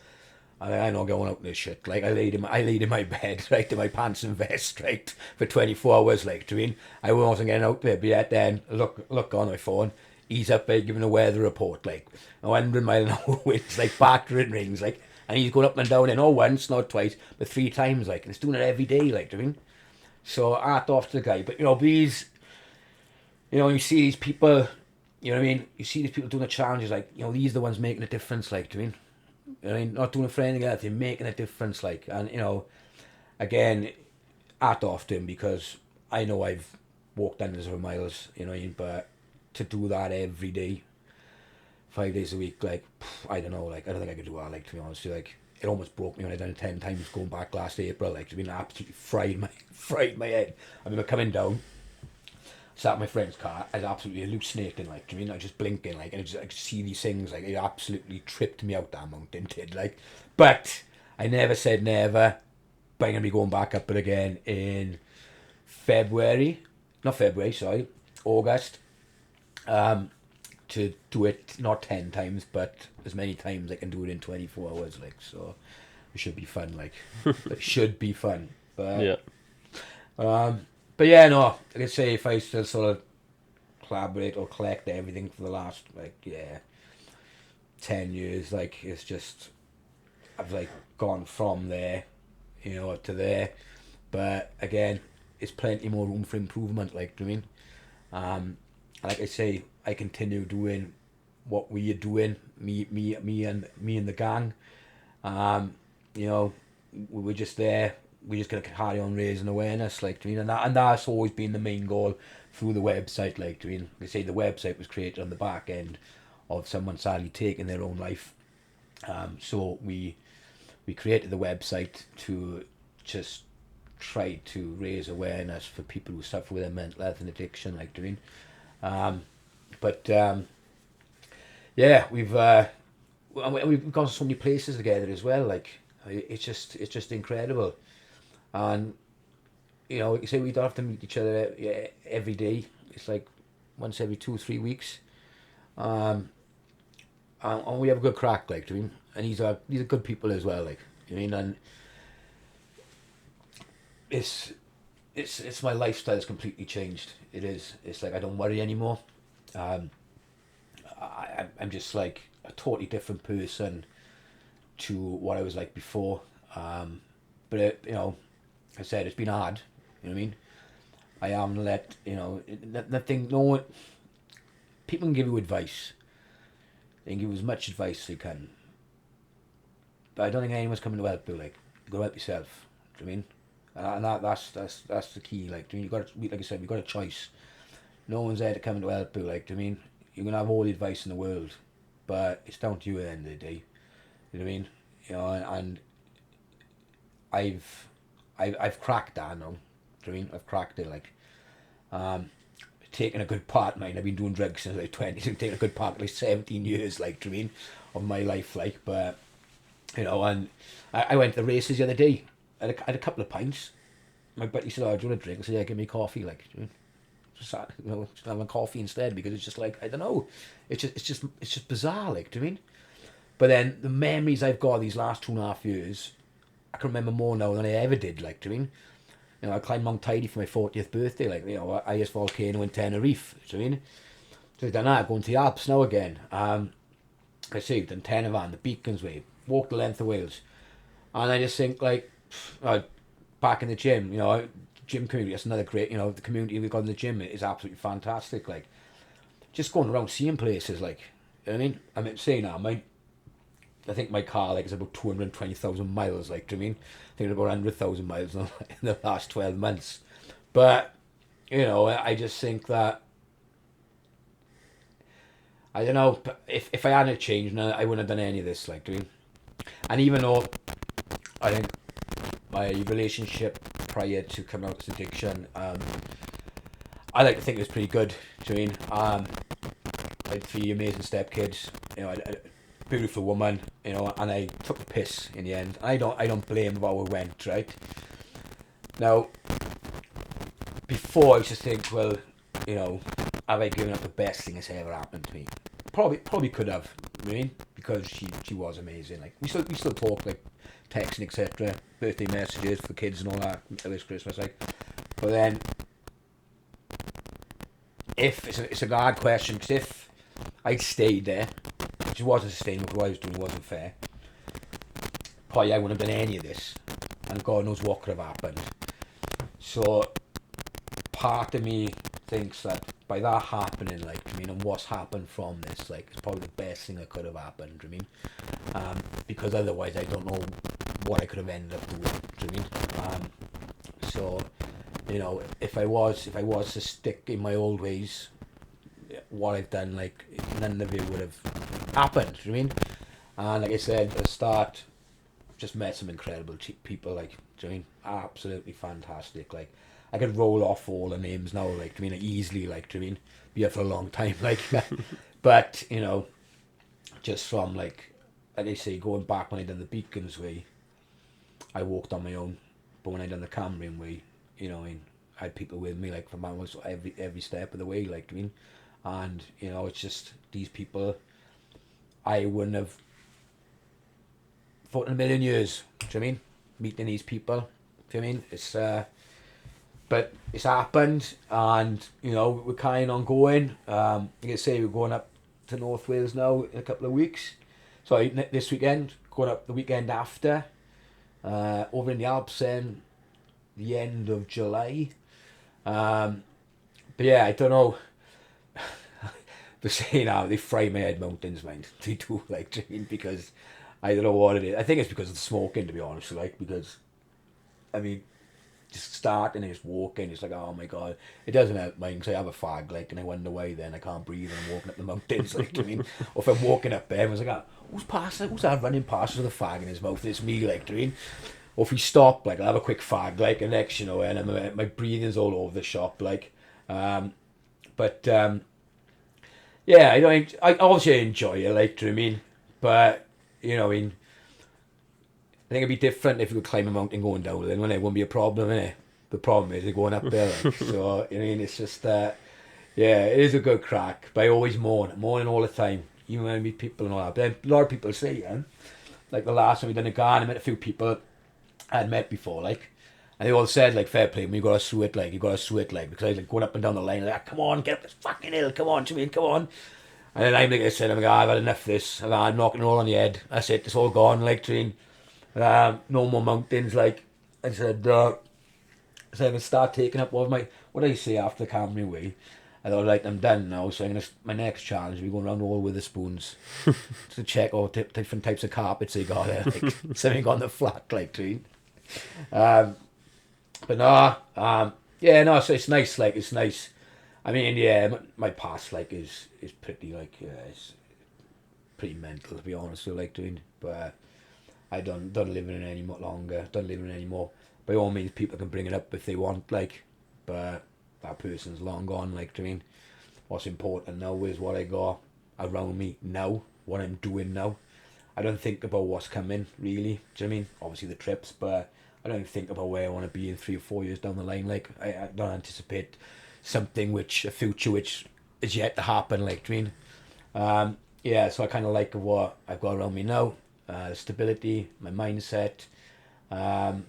and I'm not going out in this shit. Like, I laid in my bed, right, in my pants and vest, right, for 24 hours, like, do you know what I mean? I wasn't getting out there, but yet then, look on my phone, he's up there giving a weather report, like, 100 mile an hour winds, like, battering rings, like, and he's going up and down, and not once, not twice, but 3 times, like, and he's doing it every day, like, do you know what I mean? So, art off to the guy, but, you know, these, you know, you see these people, you know what I mean? You see these people doing the challenges, like, you know, these are the ones making a difference, like, do you know what I mean? You know what I mean? Not doing it for anything else, they're making a difference, like, and, you know, again, art off to him, because I know I've walked hundreds of miles, you know what I mean? But to do that every day, 5 days a week, like, I don't know, like, I don't think I could do that, like, to be honest with you, like, it almost broke me when I done it 10 times going back last April, like, it's been absolutely fried my head. I remember coming down, sat in my friend's car, I was absolutely hallucinating, like, do you know what I mean? I was just blinking, like, and I could see these things, like, it absolutely tripped me out that mountain, did, like, but I never said never, but I'm going to be going back up it again in August, to do it, not 10 times, but as many times I can do it in 24 hours, like, so it should be fun, like, it should be fun, but, Yeah. But yeah, no, like I say, if I still sort of collaborate or collect everything for the last, like, 10 years, like, it's just, I've, like, gone from there, you know, to there, but again, it's plenty more room for improvement, like, do you know what I mean? Like I say, I continue doing what we are doing, me and the gang, you know, we were just there. We're just going to carry on raising awareness, like, do you mean? And that's always been the main goal through the website, like, do you mean? They say the website was created on the back end of someone sadly taking their own life. So we created the website to just try to raise awareness for people who suffer with their mental health and addiction, like, do you mean? Yeah, we've gone to so many places together as well, like, it's just incredible. And, you know, like you say, we don't have to meet each other every day. It's like once every 2-3 weeks. And we have a good crack, like, do you mean? And these are good people as well, like, you mean? And it's my lifestyle's completely changed. It is. It's like I don't worry anymore. I'm just like a totally different person to what I was like before. But it, you know, I said it's been hard. You know what I mean? I haven't let, you know, nothing. No, people can give you advice. They can give you as much advice as they can. But I don't think anyone's coming to help you. Like, you got to help yourself. Do you know what I mean? And that's the key. Like, do you mean, you got to, like I said, we got a choice. No one's there to come to help you. Like, do you mean? You're gonna have all the advice in the world, but it's down to you at the end of the day. You know what I mean? You know, and I've cracked that now. Do you know what I mean? I've cracked it. Like, taking a good part of mine. I've been doing drugs since I was 20. So taking a good part of like 17 years. Like, do you know what I mean? Of my life. Like, but you know, and I went to the races the other day. I had a couple of pints. My buddy said, "Oh, do you want a drink?" I said, "Yeah, give me coffee." Like, do you know what I mean? Just, you know, having coffee instead, because it's just like, I don't know, it's just bizarre, like, do you mean? But then the memories I've got these last 2.5 years, I can remember more now than I ever did. Like, do you know what I mean? You know, I climbed Mount Tidy for my 40th birthday. Like, you know, highest volcano in Tenerife. Do you know what I mean? So I've done that, going to the Alps now again. I say, I've done Tenerife, the Beacons Way, walked the length of Wales. And I just think, like, back in the gym, you know, gym community, that's another great, you know, the community we've got in the gym is absolutely fantastic. Like, just going around seeing places, like, you know what I mean, saying that, I think my car, like, is about 220,000 miles, like, do you know what I mean? I think it's about 100,000 miles in the last 12 months. But, you know, I just think that, I don't know, if I hadn't changed, I wouldn't have done any of this, like, do you know what I mean? And even though I think my relationship prior to coming out of this addiction, I like to think it was pretty good, do you know what I mean? I had 3 amazing stepkids, you know, a beautiful woman, you know, and I took the piss in the end. I don't blame how it went, right? Now, before I used to think, well, you know, have I given up the best thing that's ever happened to me? Probably could have, you know what I mean? Because she was amazing. Like, we still talk, like, texting, etc., birthday messages for the kids and all that this Christmas, like. But then, if it's a hard question, because if I'd stayed there, which wasn't sustainable, what I was doing wasn't fair, probably I wouldn't have done any of this, and God knows what could have happened. So part of me thinks that by that happening, like, I mean, and what's happened from this, like, it's probably the best thing that could have happened, I mean, because otherwise I don't know what I could have ended up doing, I mean, so, you know, if I was to stick in my old ways, what I've done, like, none of it would have happened, I mean, and like I said at the start, just met some incredible people, like, do you know what I mean, absolutely fantastic, like, I could roll off all the names now, like, I mean, easily, like, do you know what I mean, be here for a long time, like, but, you know, just from, like I say, going back when I done the Beacons Way, I walked on my own, but when I done the Cambrian Way, you know, I mean, I had people with me, like, from almost every step of the way, like, I mean, and, you know, it's just, these people, I wouldn't have thought in a million years, do you know what I mean, meeting these people, do you know what I mean, it's, but it's happened, and, you know, we're kind on going, like I say, we're going up to North Wales now in a couple of weeks, so this weekend, going up the weekend after, over in the Alps then, the end of July, but yeah, I don't know, they're saying how they fry my head mountains, mind, they do, like, do you know what I mean? Because I don't know what it is, I think it's because of the smoking, to be honest, like, because, I mean, just starting and just walking, it's like, oh my god, it doesn't help mine, because I have a fag, like, and I wonder why then I can't breathe and I'm walking up the mountains, like, I mean, or if I'm walking up there, I was like, oh, who's that running past with a fag in his mouth, it's me, like, do you mean? Or if we stop, like, I'll have a quick fag, like, and next, you know, and my breathing's all over the shop, like, but, yeah, I obviously enjoy it, like, do you know what I mean, but, you know, I mean, I think it'd be different if you could climb a mountain going down, then it wouldn't be a problem, innit? The problem is they're going up there, like, so, you know, I mean, it's just, yeah, it is a good crack, but I always mourning all the time, even when I meet people and all that, but a lot of people say, yeah, like, the last time we done a garden, I met a few people I had met before, like, and they all said, like, fair play, you gotta sue it, like, because I was, like, going up and down the line, like, come on, get up this fucking hill, come on, Jimmy, come on, and then I said, I've had enough of this, I'm knocking it all on the head, that's it, it's all gone, like, Trine. No more mountains, like I said, I'm gonna start taking up what did I say after the Cambrian Way? I thought, like, I'm done now, so my next challenge will be going around all with the spoons to check all different types of carpets they got there, like, something on the flat, like, Trine. But no, yeah, no, so it's nice, like, it's nice. I mean, yeah, my past, like, is pretty, like, it's pretty mental, to be honest with you, like, doing, but I don't live in it any longer, don't live in it anymore. By all means, people can bring it up if they want, like, but that person's long gone, like, I mean, what's important now is what I got around me now, what I'm doing now. I don't think about what's coming, really, do you know what I mean? Obviously the trips, but I don't think about where I want to be in 3 or 4 years down the line, like, I don't anticipate a future which is yet to happen, like, do you know what I mean? yeah, so I kind of like what I've got around me now. Stability, my mindset. Um,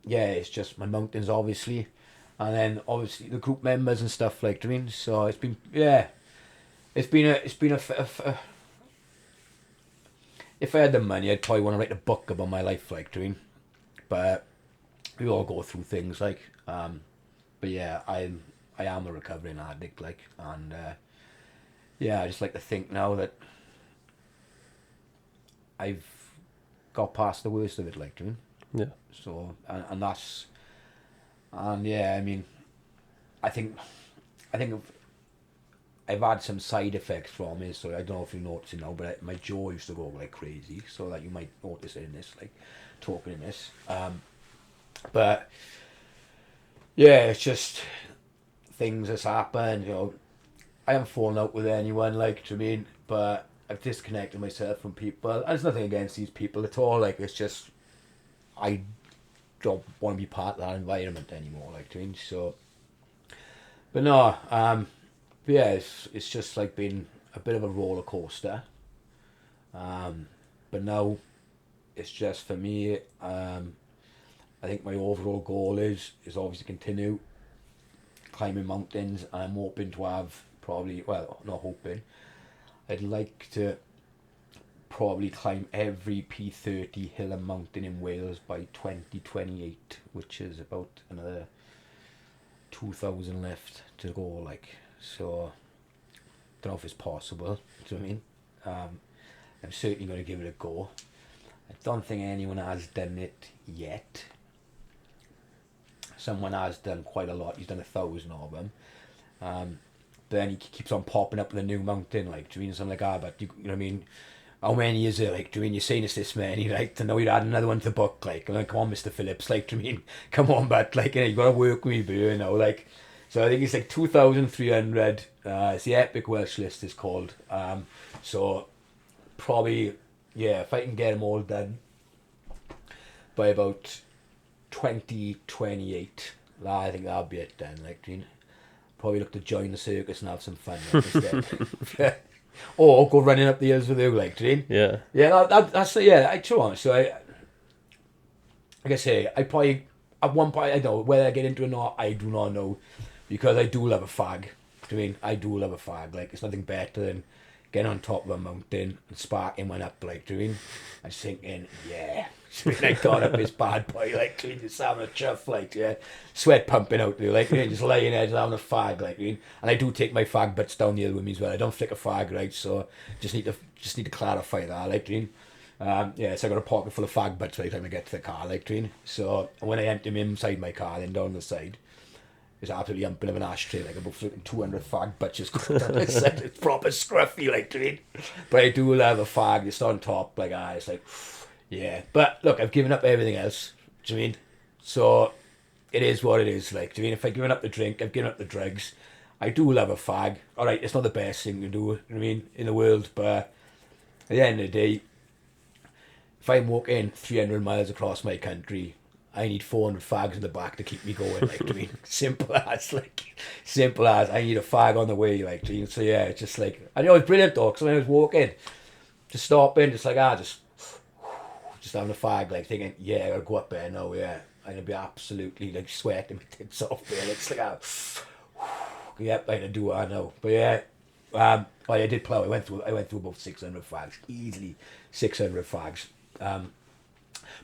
yeah, it's just my mountains, obviously. And then obviously the group members and stuff like, do you know what I mean? So it's been, yeah, if I had the money, I'd probably want to write a book about my life, like, do you know what I mean? But we all go through things, like, but yeah, I am a recovering addict, like, and yeah, I just like to think now that I've got past the worst of it, like, do you know what I mean? Yeah. So, and that's, and yeah, I mean, I think, I think I've had some side effects from it, so I don't know if you notice it now, but my jaw used to go like crazy, so that you might notice it in this, like, talking in this. But yeah, it's just things that's happened, you know. I haven't fallen out with anyone, like, do you know what I mean? But I've disconnected myself from people. And there's nothing against these people at all, like, it's just, I don't want to be part of that environment anymore, like, do you know what I mean? So, but no, but yeah, it's just like been a bit of a roller coaster. But now it's just for me. I think my overall goal is obviously continue climbing mountains, and I'm hoping to have probably, well, not hoping, I'd like to probably climb every P30 hill and mountain in Wales by 2028, which is about another 2,000 left to go, like, so don't know if it's possible, do you know what I mean? I'm certainly going to give it a go. I don't think anyone has done it yet. Someone has done quite a lot. He's done 1,000 of them. But then he keeps on popping up with a new mountain, like, do you mean? So I'm like, but you know what I mean? How many is it, like, do you mean? You're saying it's this many, like, to know you'd add another one to the book, like, I'm like, come on, Mr. Phillips, like, do you mean? Come on, but, like, you know, you got to work with me, but, you know, like, so I think it's like 2,300. It's the Epic Welsh list, it's called. So probably, yeah, if I can get them all done by about 2028, I think that'll be it then, like, you know, probably look to join the circus and have some fun, like, instead. Or go running up the hills with you, like, do you know? Yeah. Yeah, that's yeah. True honest. So like I say, I probably at one point, I don't know whether I get into it or not. I do not know, because I do love a fag. Do you mean? I do love a fag. Like, it's nothing better than getting on top of a mountain and sparking one up, like, do you mean? I'm just thinking, yeah. I got up this bad boy, like, just having a chuff, like, yeah, sweat pumping out there, like, just laying there, just having a fag, like, and I do take my fag butts down the hill with me as well. I don't flick a fag, right? So just need to clarify that, like, yeah, so I got a pocket full of fag butts by the time I get to the car, like, so when I empty them inside my car, then down the side, it's absolutely humping of an ashtray, like about 200 fag butts just going down the side. It's proper scruffy, like, but I do love a fag, just on top, like, it's like, yeah. But look, I've given up everything else, do you mean? So it is what it is, like, do you mean? If I've given up the drink, I've given up the drugs. I do love a fag. Alright, it's not the best thing to do, you know what I mean, in the world, but at the end of the day, if I'm walking 300 miles across my country, I need 400 fags in the back to keep me going, like, do you mean? Simple as, I need a fag on the way, like, do you mean? So yeah, it's just like, I know it's brilliant though, because when I was walking, just stopping, just like, just having a fag, like, thinking, yeah, I gotta go up there now, yeah. I'm gonna be absolutely, like, sweating my tits off there. It's like, yep, I'm gonna do what I know. But yeah, I did plough. I went through about 600 fags, easily 600 fags. But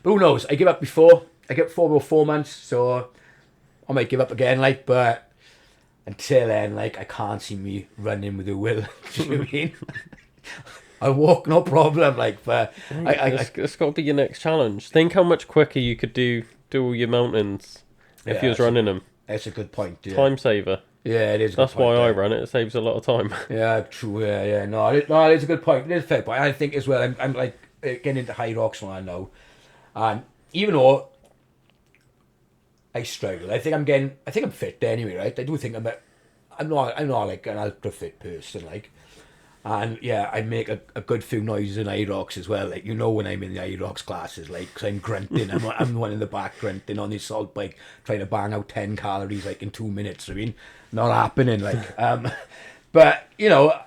who knows? I give up before. I give up for about 4 months, so I might give up again, like, but until then, like, I can't see me running with a will. Do you know what I mean? I walk, no problem, like, but It's got to be your next challenge. Think how much quicker you could do all your mountains if you was running them. That's a good point. Yeah. Time saver. Yeah, it is. That's why I run it. It saves a lot of time. Yeah, true. Yeah. No, it is a good point. It is a fair point. I think as well. I'm like getting into high rocks now, I know, and even though I struggle, I think I'm fit anyway, right? I do think I'm not like an ultra fit person, like. And yeah, I make a good few noises in IROX as well. Like, you know, when I'm in the IROX classes, like, cause I'm grunting. I'm the one in the back grunting on this assault bike, trying to bang out 10 calories like in 2 minutes. I mean, not happening. Like, but you know,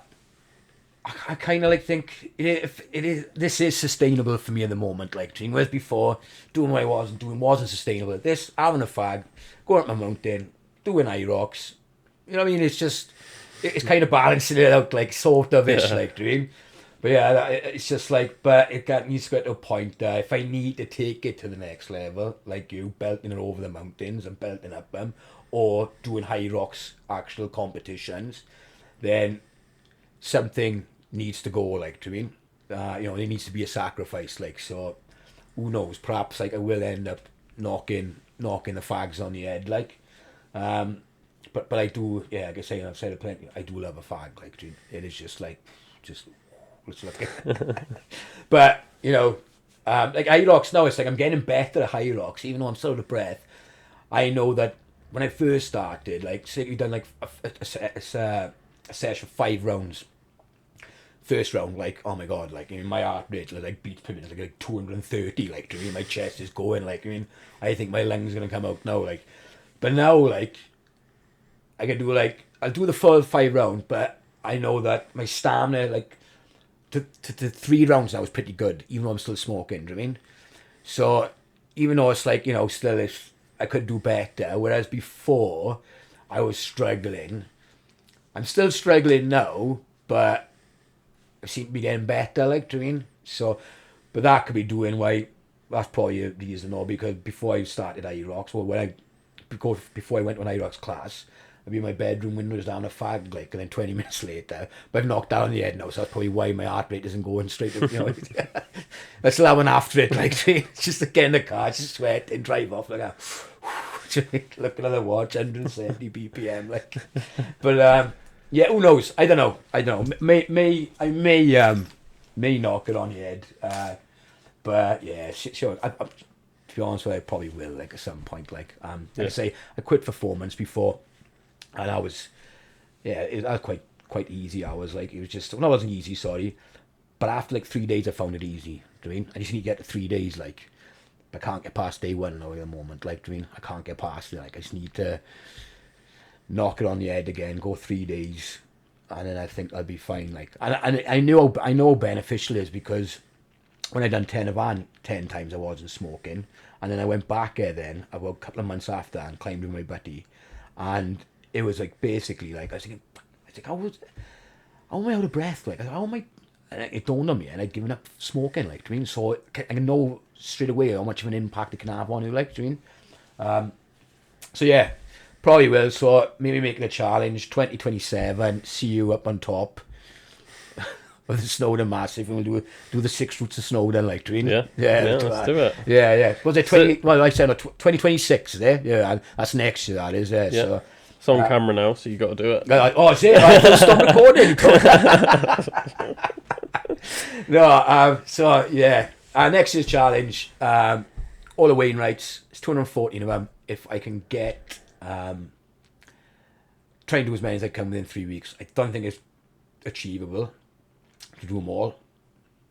I kind of like think this is sustainable for me at the moment. Like, whereas before, doing what I wasn't doing wasn't sustainable. This, having a fag, going up my mountain, doing high rocks, you know what I mean? It's kind of balancing it out, like, sort of ish, like, doing. But yeah, it's just like, but needs to get to a point that if I need to take it to the next level, like you, belting it over the mountains and belting up them, or doing high rocks actual competitions, then something needs to go, like, do you mean? There needs to be a sacrifice, like, so who knows, perhaps, like, I will end up knocking the fags on the head, like, but I do, yeah, like I say, I've said it plenty, I do love a fag, like, it is just, like, let's look at but, like, high rocks now, it's like I'm getting better at high rocks, even though I'm still out of breath. I know that when I first started, like, say we've done, like, a session of 5 rounds, first round, like, oh my god, like, my heart rate, like, beats per minute, like 230, like, do you mean? My chest is going, like, I think my lungs are gonna come out now, like, but now, like, I can do, like, I'll do the full 5 rounds, but I know that my stamina, like, to 3 rounds now is pretty good, even though I'm still smoking, do you mean? So, even though it's like, still if I could do better, whereas before, I was struggling. I'm still struggling now, but I seem to be getting better, like, do you mean? So, but that could be doing why, that's probably the reason, or because before I started IROX, well, before I went to an IROX class, I'd be in my bedroom, windows down, a fag, like, and then 20 minutes later, but I've knocked down the head now, so that's probably why my heart rate isn't going straight up, I still have one after it, like, it's just to get in the car, just sweat and drive off, like, looking at the watch, 170 BPM, like, but, yeah, who knows? I don't know. I may knock it on the head. But yeah, sure. To be honest with you, I probably will, like, at some point. Like, like I say, I quit for 4 months before, and I was, it was quite easy. I was like, it was just, well, it wasn't easy, sorry. But after like 3 days, I found it easy. Do you mean? I just need to get to 3 days, like, but I can't get past day 1 now at the moment. Like, do you mean? I can't get past it. Like, I just need to knock it on the head again, go 3 days, and then I think I'll be fine. Like, and I know how beneficial it is, because when I done 10 times, I wasn't smoking, and then I went back there then about a couple of months after and climbed with my buddy, and it was like basically like I was thinking, how am I out of breath? Like, how am I? And it dawned on me, and I'd given up smoking. Like, do you mean? So I can know straight away how much of an impact it can have on you. Like, do you mean? So yeah. Probably will, so maybe make it a challenge, 2027, see you up on top of the Snowdon Massive, and we'll do the 6 routes of Snowdon, like, do you mean? Yeah, let's do it. Yeah. Was it 20, well, I said 2026, is there? Yeah, that's next year, that is, yeah. So, it's on camera now, so you got to do it. Oh, is it? I thought stop recording. No, so, yeah. Next year's challenge, all the Wainwrights, it's 214 of them. If I can get... try and do as many as I can within 3 weeks. I don't think it's achievable to do them all.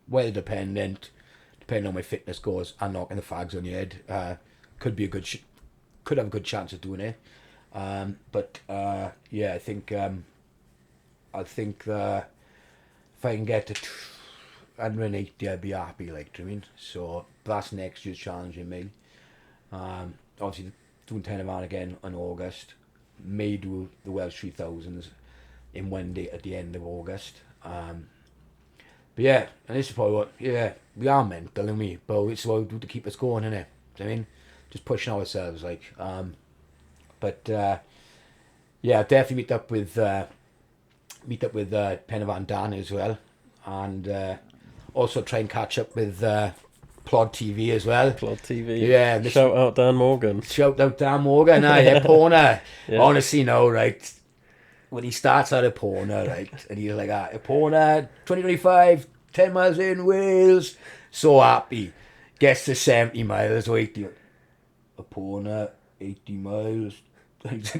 Weather dependent, depending on my fitness goes, and knocking the fags on your head, could be could have a good chance of doing it. But yeah, I think that if I can get to 180, I'd be happy. Like, do you mean? So that's next year's challenge in me. Obviously, doing 10 of that again in August. May do the Welsh 3000s in one day at the end of August. But yeah, and this is probably what, we are mental, and but it's what we do to keep us going, innit? I mean, just pushing ourselves, like. But yeah, definitely meet up with Pen Van Dan as well, and also try and catch up with Plod TV as well. Plod TV. Yeah. Shout out Dan Morgan. Yeah, Porner. Yeah. Honestly, no, right. When he starts out at Porner, right, and he's like, Porner, 2025, 10 miles in Wales. So happy. Gets to 70 miles, or 80. A Porner, 80 miles.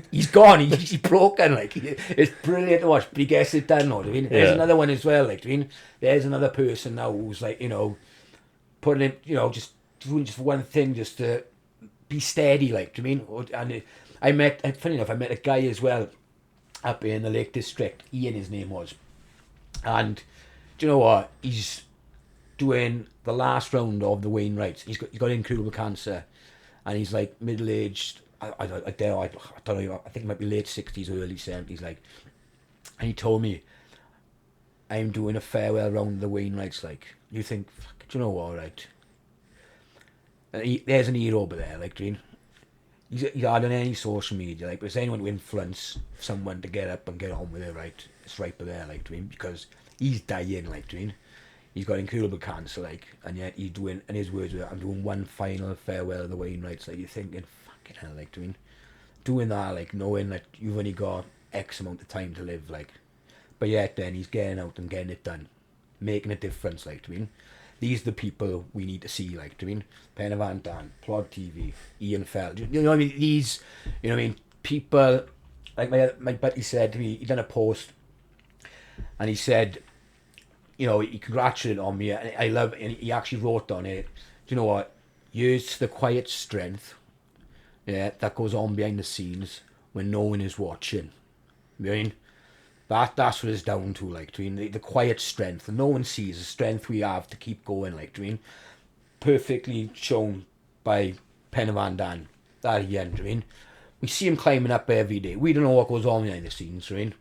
He's gone. He's broken. Like, it's brilliant to watch. But he gets it done. I mean, there's another one as well. Like, I mean, there's another person now who's like, putting in, just doing just one thing, just to be steady. Like, do you mean? And funny enough, I met a guy as well up in the Lake District. Ian, his name was, And do you know what? He's doing the last round of the Wainwrights. He's got incurable cancer, and he's like middle aged. I don't know. I think it might be late 60s or early 70s. Like, and he told me, I'm doing a farewell round the Wainwrights. Like, you think, fuck, do you know what? Right? There's an hero over there. Like, Gene. He's hard on any social media. Like, if there's anyone to influence someone to get up and get on with it, right? It's right there, like, Gene, because he's dying, like, Gene. He's got incurable cancer, like, and yet he's doing, in his words, I'm doing one final farewell of the Wainwrights. Like, you're thinking, fucking hell, like, doing that, like, knowing that you've only got X amount of time to live, like, but yet then he's getting out and getting it done, making a difference, like, these are the people we need to see, like, Penna Van Dan, Plod TV, Ian Fell, you know what I mean? These, you know what I mean? People, like my buddy said to me, he done a post, and he said, you know, he congratulated on me, and I love, and he actually wrote on it, do you know what? Use the quiet strength, yeah, that goes on behind the scenes when no one is watching. You know what I mean? That's what it's down to, like, the quiet strength, and no one sees the strength we have to keep going, like, perfectly shown by Penna Van Dan, that again, we see him climbing up every day. We don't know what goes on behind the scenes, but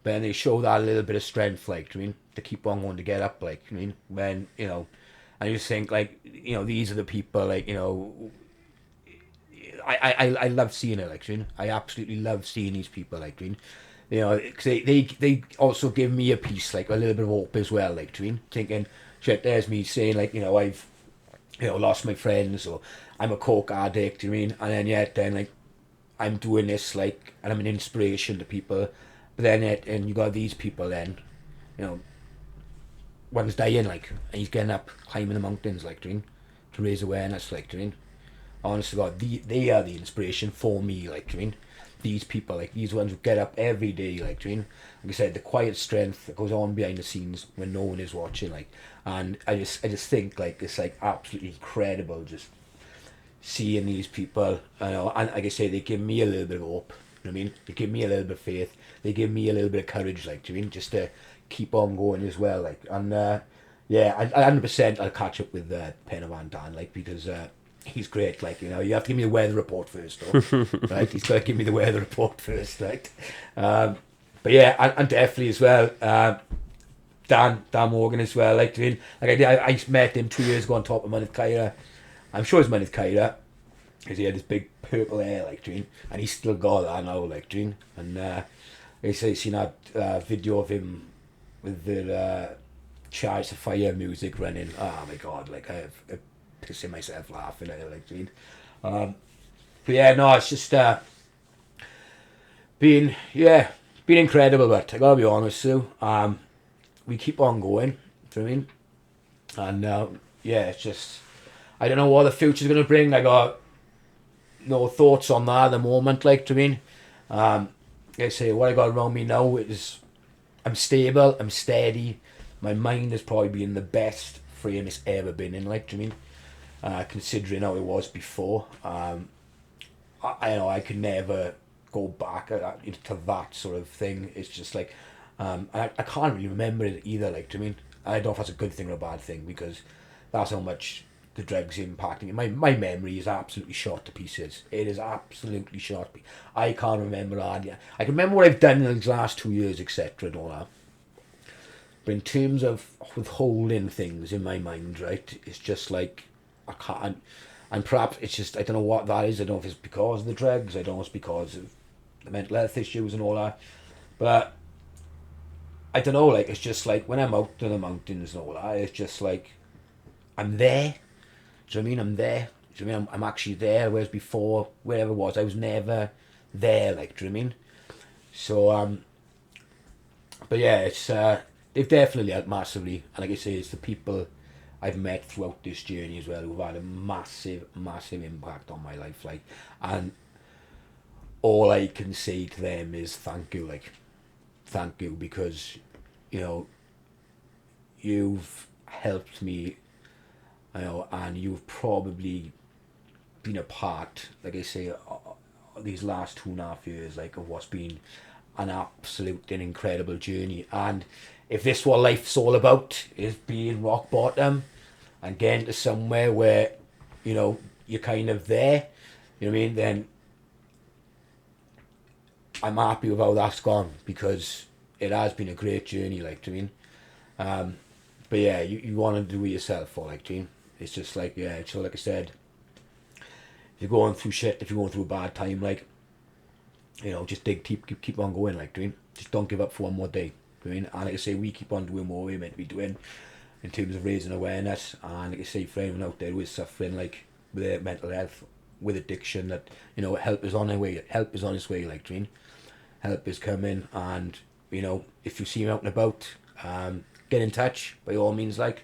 then they show that little bit of strength, like, to keep on going, to get up, like, when, you know, and you just think, like, you know, these are the people, like, you know, I love seeing it, like, I absolutely love seeing these people, like, you know, cause they also give me a piece, like, a little bit of hope as well, like, thinking, shit, there's me saying, like, you know, I've, you know, lost my friends, or I'm a coke addict, you know what I mean? And then yet, then, like, I'm doing this, like, and I'm an inspiration to people, but then yet, and you got these people then, you know, one's dying, like, and he's getting up, climbing the mountains, like, to raise awareness, like, honestly, God, they are the inspiration for me, like, these people, like, these ones who get up every day, like, like I said, the quiet strength that goes on behind the scenes when no one is watching, like, and I just think, like, it's, like, absolutely incredible just seeing these people, you know, and like I say, they give me a little bit of hope, you know what I mean? They give me a little bit of faith, they give me a little bit of courage, like, do you mean, just to keep on going as well, like, and yeah, I 100% I'll catch up with Penna Van Dan, like, because he's great, like, you know, you have to give me the weather report first, though, right? He's got to give me the weather report first, right? But yeah, and definitely as well, Dan Morgan as well, like, I met him 2 years ago on top of Mynydd Caera. I'm sure it's Mynydd Caera, because he had this big purple hair, like, and he's still got that now, like, and I seen that video of him with the Charge the Fire music running. Oh my god, like, I'm pissing myself laughing at it, like, but yeah, no, it's just been incredible, but I gotta be honest, Sue. We keep on going, do you know what I mean? And yeah, it's just, I don't know what the future's gonna bring. I got no thoughts on that at the moment, like, do you know what I mean? Like I say, what I got around me now is, I'm stable, I'm steady. My mind has probably been the best frame it's ever been in, like, do you know what I mean? Considering how it was before. I know I could never go back to that sort of thing. It's just like, I can't really remember it either, like, do you know what I mean? I don't know if that's a good thing or a bad thing, because that's how much the drugs impacting it. My memory is absolutely shot to pieces. It is absolutely shot. I can't remember that. I can remember what I've done in the last 2 years, etc. and all that. But in terms of withholding things in my mind, right, it's just like, I can't. And perhaps it's just, I don't know what that is. I don't know if it's because of the drugs. I don't know if it's because of the mental health issues and all that. But I don't know, like, it's just like, when I'm out in the mountains and all that, it's just like, I'm there. Do you know what I mean? I'm there. Do you know what I mean? I'm actually there, whereas before, wherever it was, I was never there, like, do you know what I mean? So, but yeah, it's, they've definitely helped massively. And like I say, it's the people I've met throughout this journey as well who've had a massive, massive impact on my life, like, and all I can say to them is thank you, like, thank you, because, you know, you've helped me, you know, and you've probably been a part, like I say, these last 2.5 years, like, of what's been an absolute and incredible journey. And if this what life's all about is being rock bottom and getting to somewhere where, you know, you're kind of there, you know what I mean, then I'm happy with how that's gone, because it has been a great journey, like, do you mean? But yeah, you want to do it yourself, for like, do you mean? It's just like, yeah, so like I said, if you're going through shit, if you're going through a bad time, like, you know, just dig deep, keep on going, like, do you mean? Just don't give up for one more day, do you mean? And like I say, we keep on doing what we're meant to be doing in terms of raising awareness. And like I say, for anyone out there who is suffering, like, with their mental health, with addiction, that, you know, help is on their way, help is on its way, like, do you mean? Help is coming. And, you know, if you see him out and about, get in touch by all means, like,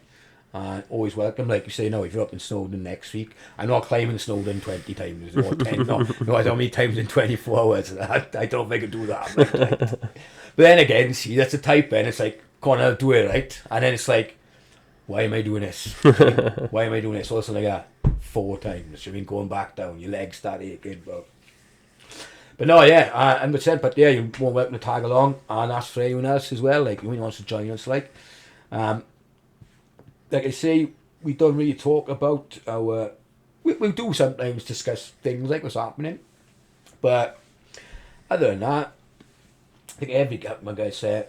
always welcome. Like you say, no, if you're up in Snowdon next week, I'm not climbing Snowdon 20 times or 10, no, I don't many times in 24 hours. I don't think I can do that. Like. But then again, see, that's a type, and it's like, go on, I'll do it, right? And then it's like, why am I doing this? Why am I doing this? Also, like that 4 times. I mean, going back down, your legs start aching, but no, yeah, and that's it. But yeah, you're more welcome to tag along, and ask for anyone else as well, like, who wants to join us, like. Like I say, we don't really talk about our... We do sometimes discuss things like what's happening, but other than that, I think like I say,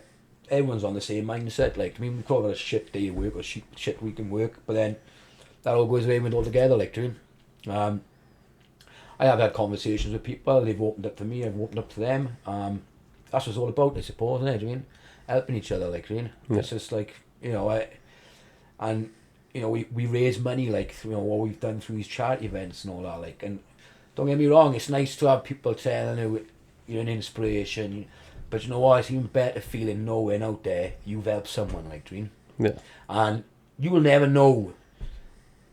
everyone's on the same mindset. Like, I mean, we call it a shit day of work or shit week in work, but then that all goes away with all together, like, do you know? I have had conversations with people, they've opened up to me, I've opened up to them. That's what it's all about, I suppose, isn't it? Do you mean? Helping each other, like, do you mean? Yeah. It's just like, you know, and, you know, we raise money, like, you know, what we've done through these charity events and all that, like, and don't get me wrong, it's nice to have people telling you you're an inspiration, but you know what, it's even better feeling knowing out there you've helped someone, like, do you mean? Yeah. And you will never know,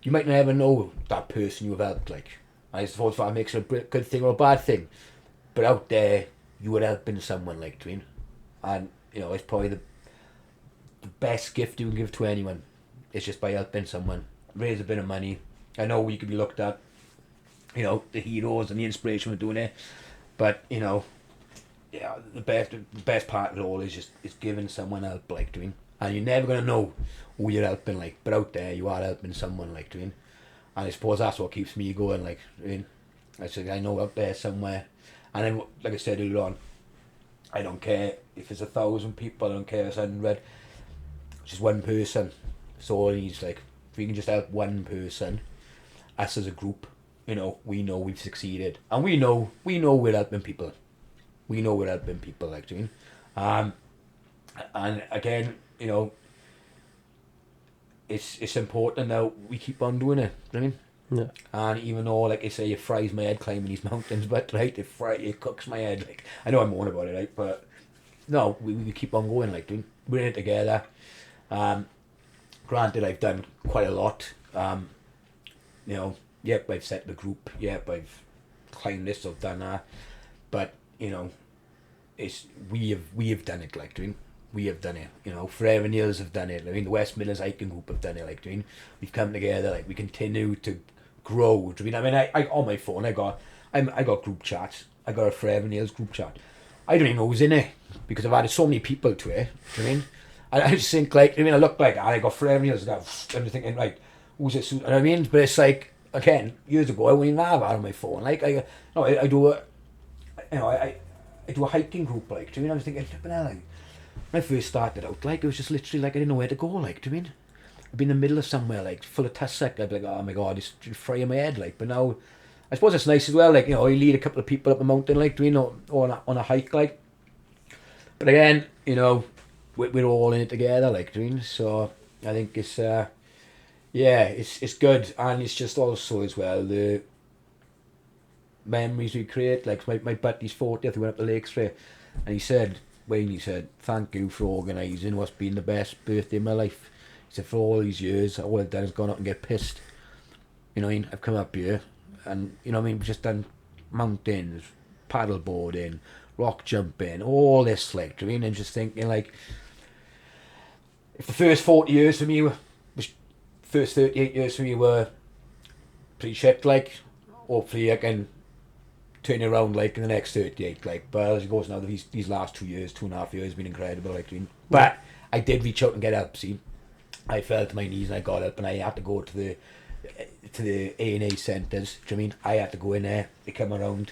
you might never know that person you've helped, like, I suppose that makes it a good thing or a bad thing, but out there, you were helping someone, like, do you mean? And, you know, it's probably the best gift you can give to anyone. It's just by helping someone, raise a bit of money. I know we could be looked at, you know, the heroes and the inspiration we're doing it, but, you know, yeah, the best part of it all is giving someone help, like, doing. And you're never gonna know who you're helping, like, but out there you are helping someone, like, doing. And I suppose that's what keeps me going, like, doing. I know out there somewhere, and then, like I said earlier on, I don't care if it's 1,000 people, I don't care if it's 100, just one person. So all he's like, if we can just help one person, us as a group, you know we've succeeded, and we know we're helping people. We know we're helping people, like, doing. And again, you know, it's important that we keep on doing it. You know what I mean? Yeah. And even though, like I say, it fries my head climbing these mountains, but right, it cooks my head. Like, I know I'm on about it, right? But no, we keep on going, like, doing. We're in it together. Granted, I've done quite a lot. You know, yep, I've set the group. Yep, I've climbed this. I've done that. But you know, we have done it. Like, doing. We have done it. You know, Forever Nails have done it. I mean, the West Midlands Hiking Group have done it. Like, doing. We've come together. Like, we continue to grow. I mean, I on my phone, I got group chats. I got a Forever Nails group chat. I don't even know who's in it because I've added so many people to it. Do you know what I mean? I just think, like, I mean, I look like, I got Forever Nails, I'm just thinking, like, who's this? You know what I mean? But it's like, again, years ago, I wouldn't even have that on my phone. Like, I do I do a hiking group, like, do you mean? I was thinking, like, when I first started out, like, it was just literally, like, I didn't know where to go, like, do you mean? I'd be in the middle of somewhere, like, full of tussock, I'd be like, oh my god, it's frying my head, like, but now, I suppose it's nice as well, like, you know, you lead a couple of people up a mountain, like, do you know, or on a hike, like, but again, you know, we're all in it together, like, doing. So I think it's it's good, and it's just also as well the memories we create. Like my buddy's 40th, we went up the Lakes Trail, and Wayne said, thank you for organising what's been the best birthday in my life. He said, for all these years, all I've done is gone up and get pissed. You know what I mean? I've come up here, and you know what I mean, we've just done mountains, paddle boarding, rock jumping, all this, like, do you mean? And just thinking, like, if the first 40 years for me first 38 years for me were pretty shit, like, hopefully I can turn it around like in the next 38. Like, but as it goes now, these last 2 years, 2.5 years, have been incredible. Like, but I did reach out and get help. See, I fell to my knees and I got up, and I had to go to the A&A centres. Do you know what I mean? I had to go in there. They come around.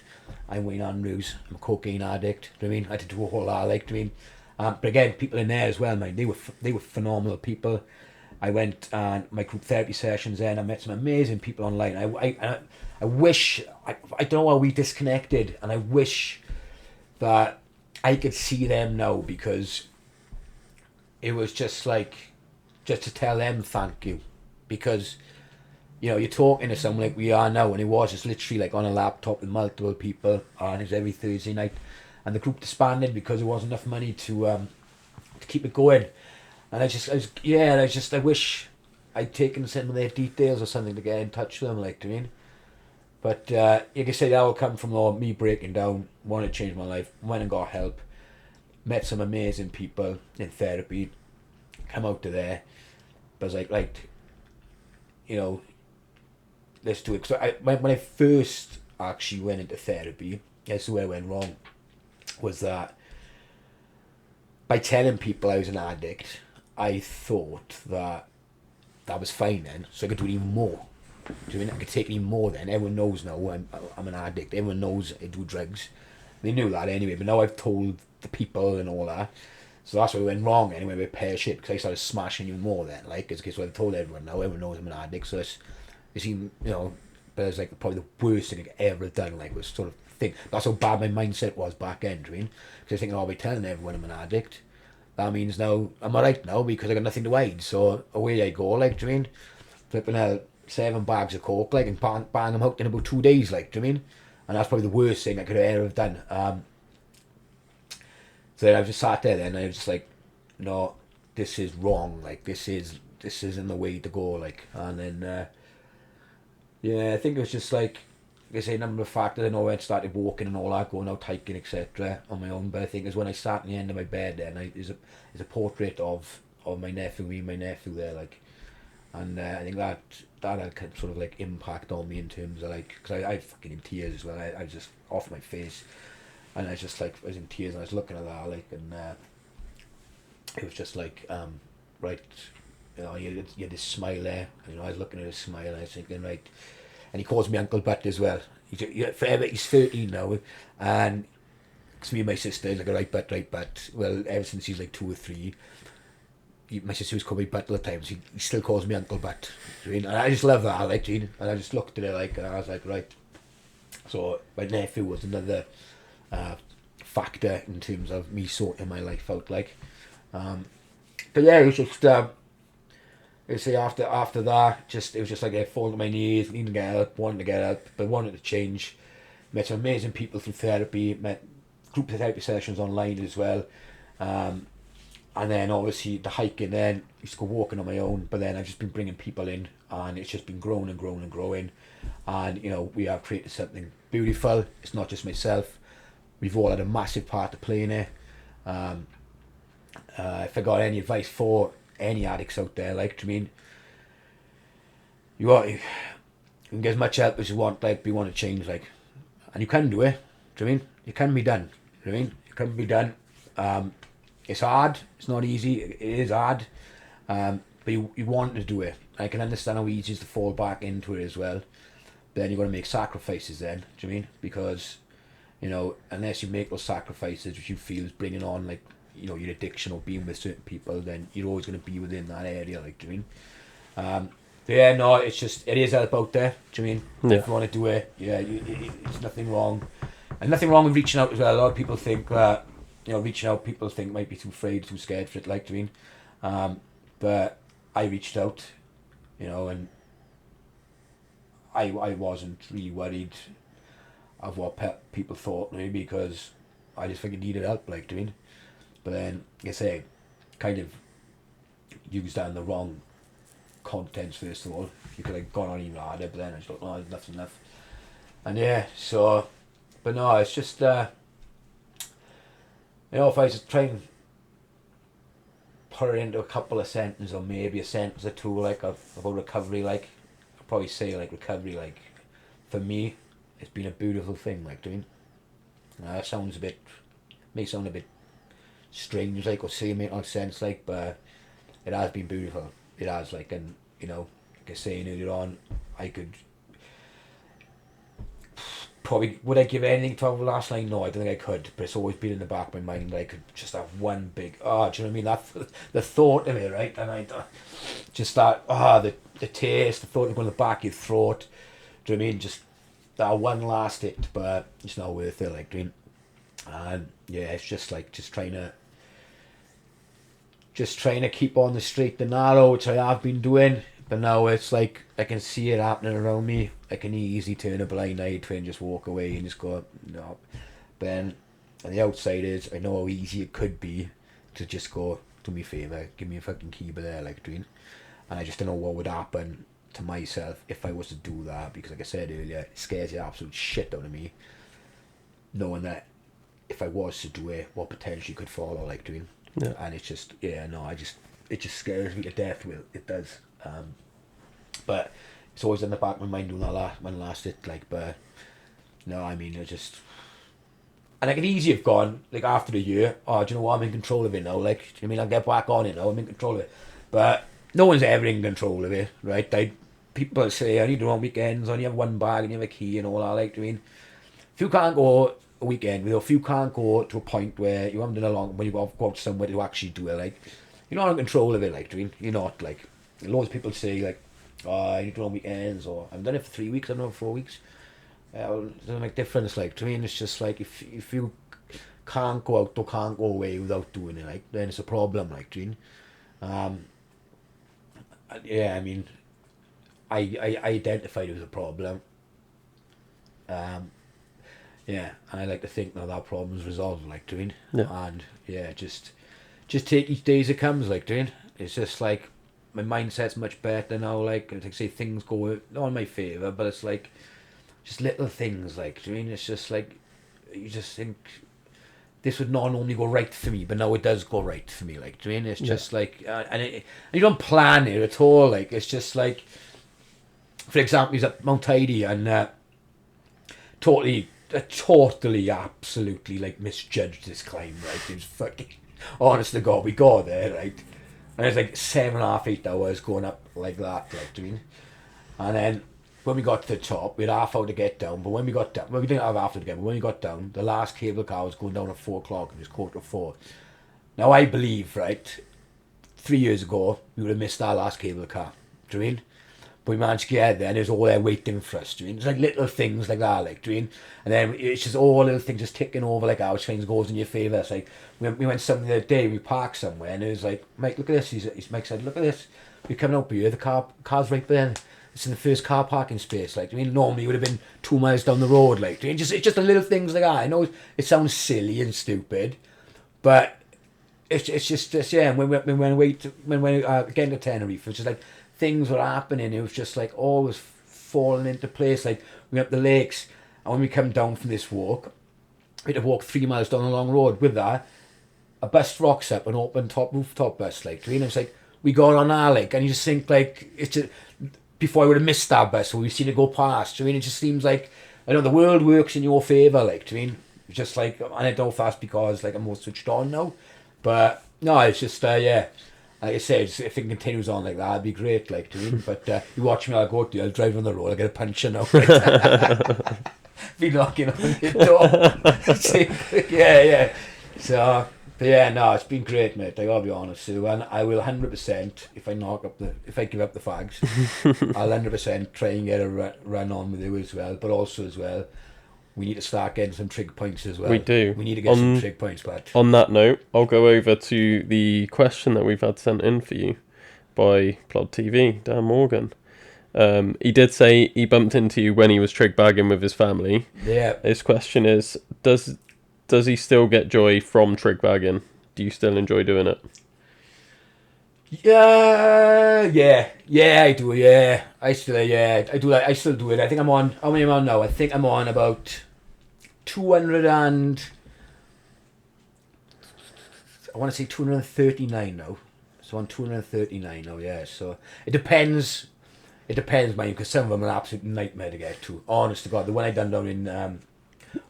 I'm Wayne Andrews. I'm a cocaine addict. Do you know what I mean? I had to do a whole lot. Like, do you know what I mean? But again, people in there as well, man. They were phenomenal people. I went and my group therapy sessions there, and I met some amazing people online. I wish I don't know how we disconnected, and I wish that I could see them now, because it was just to tell them thank you, because you're talking to someone like we are now, and it was just literally like on a laptop with multiple people, and it was every Thursday night, and the group disbanded because there wasn't enough money to keep it going. And I wish I'd taken some of their details or something to get in touch with them, like, do you mean? But like I say, that will come from me breaking down, wanting to change my life, went and got help, met some amazing people in therapy, come out to there, but I was like, right, let's do it. So when I first actually went into therapy, that's where I went wrong, was that by telling people I was an addict, I thought that was fine then, so I could do it even more. Do you know what I mean? I could take it even more then. Everyone knows now I'm an addict. Everyone knows I do drugs. They knew that anyway, but now I've told the people and all that. So that's where we went wrong anyway with pear shit, because I started smashing even more then. Like, it's because I've told everyone now. Everyone knows I'm an addict, so it's even, but it's like probably the worst thing I've ever done. Like, was sort of think that's how bad my mindset was back then. Do you mean? Because I think I'll be telling everyone I'm an addict. That means now I'm alright now because I got nothing to hide. So away I go, like, do you mean? Flipping out 7 bags of coke, like, and bang them out in about 2 days, like, do you mean? And that's probably the worst thing I could have ever done. So then I just sat there then, and I was just like, no, this is wrong. Like, this isn't the way to go. Like, and then I think it was just like I say, a number of factors. I know I started walking and all that, going out hiking, etc. on my own. But I think it's when I sat in the end of my bed there, and there's a portrait of my nephew, me and my nephew there, like, and I think that had sort of like impact on me in terms of like, because I fucking in tears as well. I was just off my face, and I was just like, I was in tears, and I was looking at that, like, and it was just like, right, you had this smile there, I was looking at his smile, and I was thinking, right. And he calls me Uncle Butt as well. Forever, he's 13 now, and cause me and my sister is like a right butt. Well, ever since he's like 2 or 3, my sister was calling me Butt all the time, so he still calls me Uncle Butt. And I just love that, like, and I just looked at it like, and I was like, right. So my nephew was another factor in terms of me sorting my life out, like. But yeah, it was just. See, after that, it was just like I fall to my knees, needing to get help, wanting to get help, but wanted to change. Met some amazing people through therapy, met group therapy sessions online as well, and then obviously the hiking. Then I used to go walking on my own, but then I've just been bringing people in, and it's just been growing and growing and growing, and we have created something beautiful. It's not just myself; we've all had a massive part to play in it. If I got any advice for any addicts out there, like, do you mean, you can get as much help as you want, like, but you want to change, like, and you can do it. Do you mean, it can be done. Do you mean, it can be done. It's hard. It's not easy. It is hard. But you want to do it. I can understand how easy it is to fall back into it as well. But then you've got to make sacrifices. Then, do you mean, because unless you make those sacrifices, which you feel is bringing on, like, your addiction or being with certain people, then you're always going to be within that area, like, do you mean? Yeah, no, it is help out there, do you mean? Yeah. If you want to do it, it's nothing wrong. And nothing wrong with reaching out as well. A lot of people think that, reaching out, people think might be too afraid, too scared for it, like, do you mean? But I reached out, and I wasn't really worried of what people thought, maybe, because I just fucking needed help, like, do you mean? But then, like I say, kind of used that in the wrong contents, first of all. You could have gone on even harder, but then I just thought, no, enough's enough. And yeah, so, but no, it's just, if I was to try and put it into a couple of sentences, or maybe a sentence or two, like, about recovery, like, I'd probably say, like, recovery, like, for me, it's been a beautiful thing, like, doing. It sounds a bit, may sound a bit strange, like, or say make no sense, like, but it has been beautiful. It has, like, and, you know, like I was saying earlier on, I could probably, would I give anything to have a last line? No, I don't think I could, but it's always been in the back of my mind that I could just have one big, do you know what I mean? That, the thought of it, right? And I just that, the taste, the thought of going to the back of your throat, do you know what I mean? Just that one last hit, but it's not worth it, like, doing. And yeah, it's just like, just trying to keep on the straight and narrow, which I have been doing. But now it's like, I can see it happening around me. I can easily turn a blind eye to it and just walk away and just go, no. But then, on the outside is, I know how easy it could be to just go, do me a favour, give me a fucking keyboard there, like, doing. And I just don't know what would happen to myself if I was to do that, because like I said earlier, it scares the absolute shit out of me, knowing that if I was to do it, what potentially could follow, like, doing. Yeah. And it's just, it just scares me to death, it does. But it's always in the back of my mind doing that last hit, like, but no, I mean, and I could easily have gone, like, after a year, do you know what, I'm in control of it now, like, do you know what I mean, I'll get back on it now, I'm in control of it. But no one's ever in control of it, right? People say, I need to run weekends, I only have one bag and you have a key and all that, like, do you know what I mean? If you can't go a weekend, if you can't go to a point where you haven't done a long, when you go out somewhere to actually do it, like, you're not in control of it, like, do you know what I mean? You're not, like, loads of people say, like, I need to run weekends, or I've done it for 3 weeks, I've done it for 4 weeks. Well, it doesn't make difference, like, to me. It's just like, if you can't go out or can't go away without doing it, like, then it's a problem, like, do you know? Yeah, I mean, I identified it as a problem. Yeah, and I like to think now that problem's resolved, like, do you know? Yeah. And yeah, just take each day as it comes, like, do you know? It's just like, my mindset's much better now, like I say, things go not in my favour, but it's like just little things, like, do you mean? It's just like, you just think this would not normally go right for me, but now it does go right for me, like, do you mean? It's just like, and you don't plan it at all, like, it's just like, for example, he's at Mount Tidy and totally, absolutely, like, misjudged this climb, right? It was fucking, honest to God, we got there, right? And it's like 7.5, 8 hours going up like that, like, do you mean? And then when we got to the top, we had half hour to get down, but when we got down, well, we didn't have half hour to get, but when we got down, the last cable car was going down at 4 o'clock, and it was 3:45. Now, I believe, right, 3 years ago, we would have missed our last cable car, do you mean? But we managed to get there, and it was all there waiting for us, do you mean? It's like little things like that, like, do you mean? And then it's just all little things just ticking over, like, how things goes in your favour. It's like, we went somewhere the other day, we parked somewhere, and it was like, Mike, look at this. Mike said, look at this. We're coming up here, the car's right there. It's in the first car parking space, like, do you mean? Normally it would have been 2 miles down the road, like, do you mean? It's just the little things like that. I know it sounds silly and stupid, but it's just yeah. And when we getting to Tenerife, it's just like things were happening. It was just like always falling into place. Like, we went up the lakes, and when we come down from this walk, we had to walk 3 miles down a long road. With that, a bus rocks up, an open top rooftop bus, like, do you know? It's like we got on our, like, and you just think, like, it's just, before I would have missed that bus, or we've seen it go past. Do you mean? It just seems like, I know the world works in your favour, like, do you mean? It's just like, and I don't know if that's because, like, I'm more switched on now, but no, it's just yeah. Like I said, if it continues on like that, it'd be great, like, do you mean? But you watch me, I'll go to you, I'll drive on the road, I'll get a puncher now. Be knocking on your door. Yeah. So, but yeah, no, it's been great, mate. I gotta be honest, Sue, and I will 100%, if I give up the fags, I'll 100% try and get a run on with you as well. But also as well, we need to start getting some trig points as well. We do. We need to get some trig points, but on that note, I'll go over to the question that we've had sent in for you by Plod TV, Dan Morgan. He did say he bumped into you when he was trig bagging with his family. Yeah. His question is, does he still get joy from trig bagging? Do you still enjoy doing it? Yeah, I do. Yeah, I do. I still do it. I think I'm on. How many am I on now? I think I'm on about 200 and I want to say 239 now. So I'm 239 now. Yeah. So it depends. It depends, man, because some of them are an absolute nightmare to get to. Honest to God, the one I done down in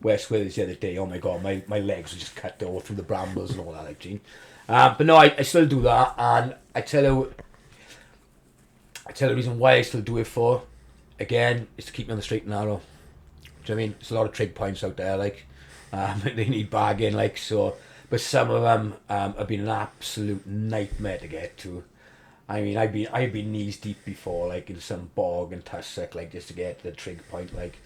West Wales the other day, oh my God, my legs were just cut all through the brambles and all that, like, Gene. But no, I still do that, and I tell you the reason why I still do it for, again, is to keep me on the straight and narrow. Do you know what I mean? There's a lot of trig points out there, like, they need bagging, like, so, but some of them have been an absolute nightmare to get to. I mean, I've been knees deep before, like in some bog and tussock, like just to get to the trig point. Like,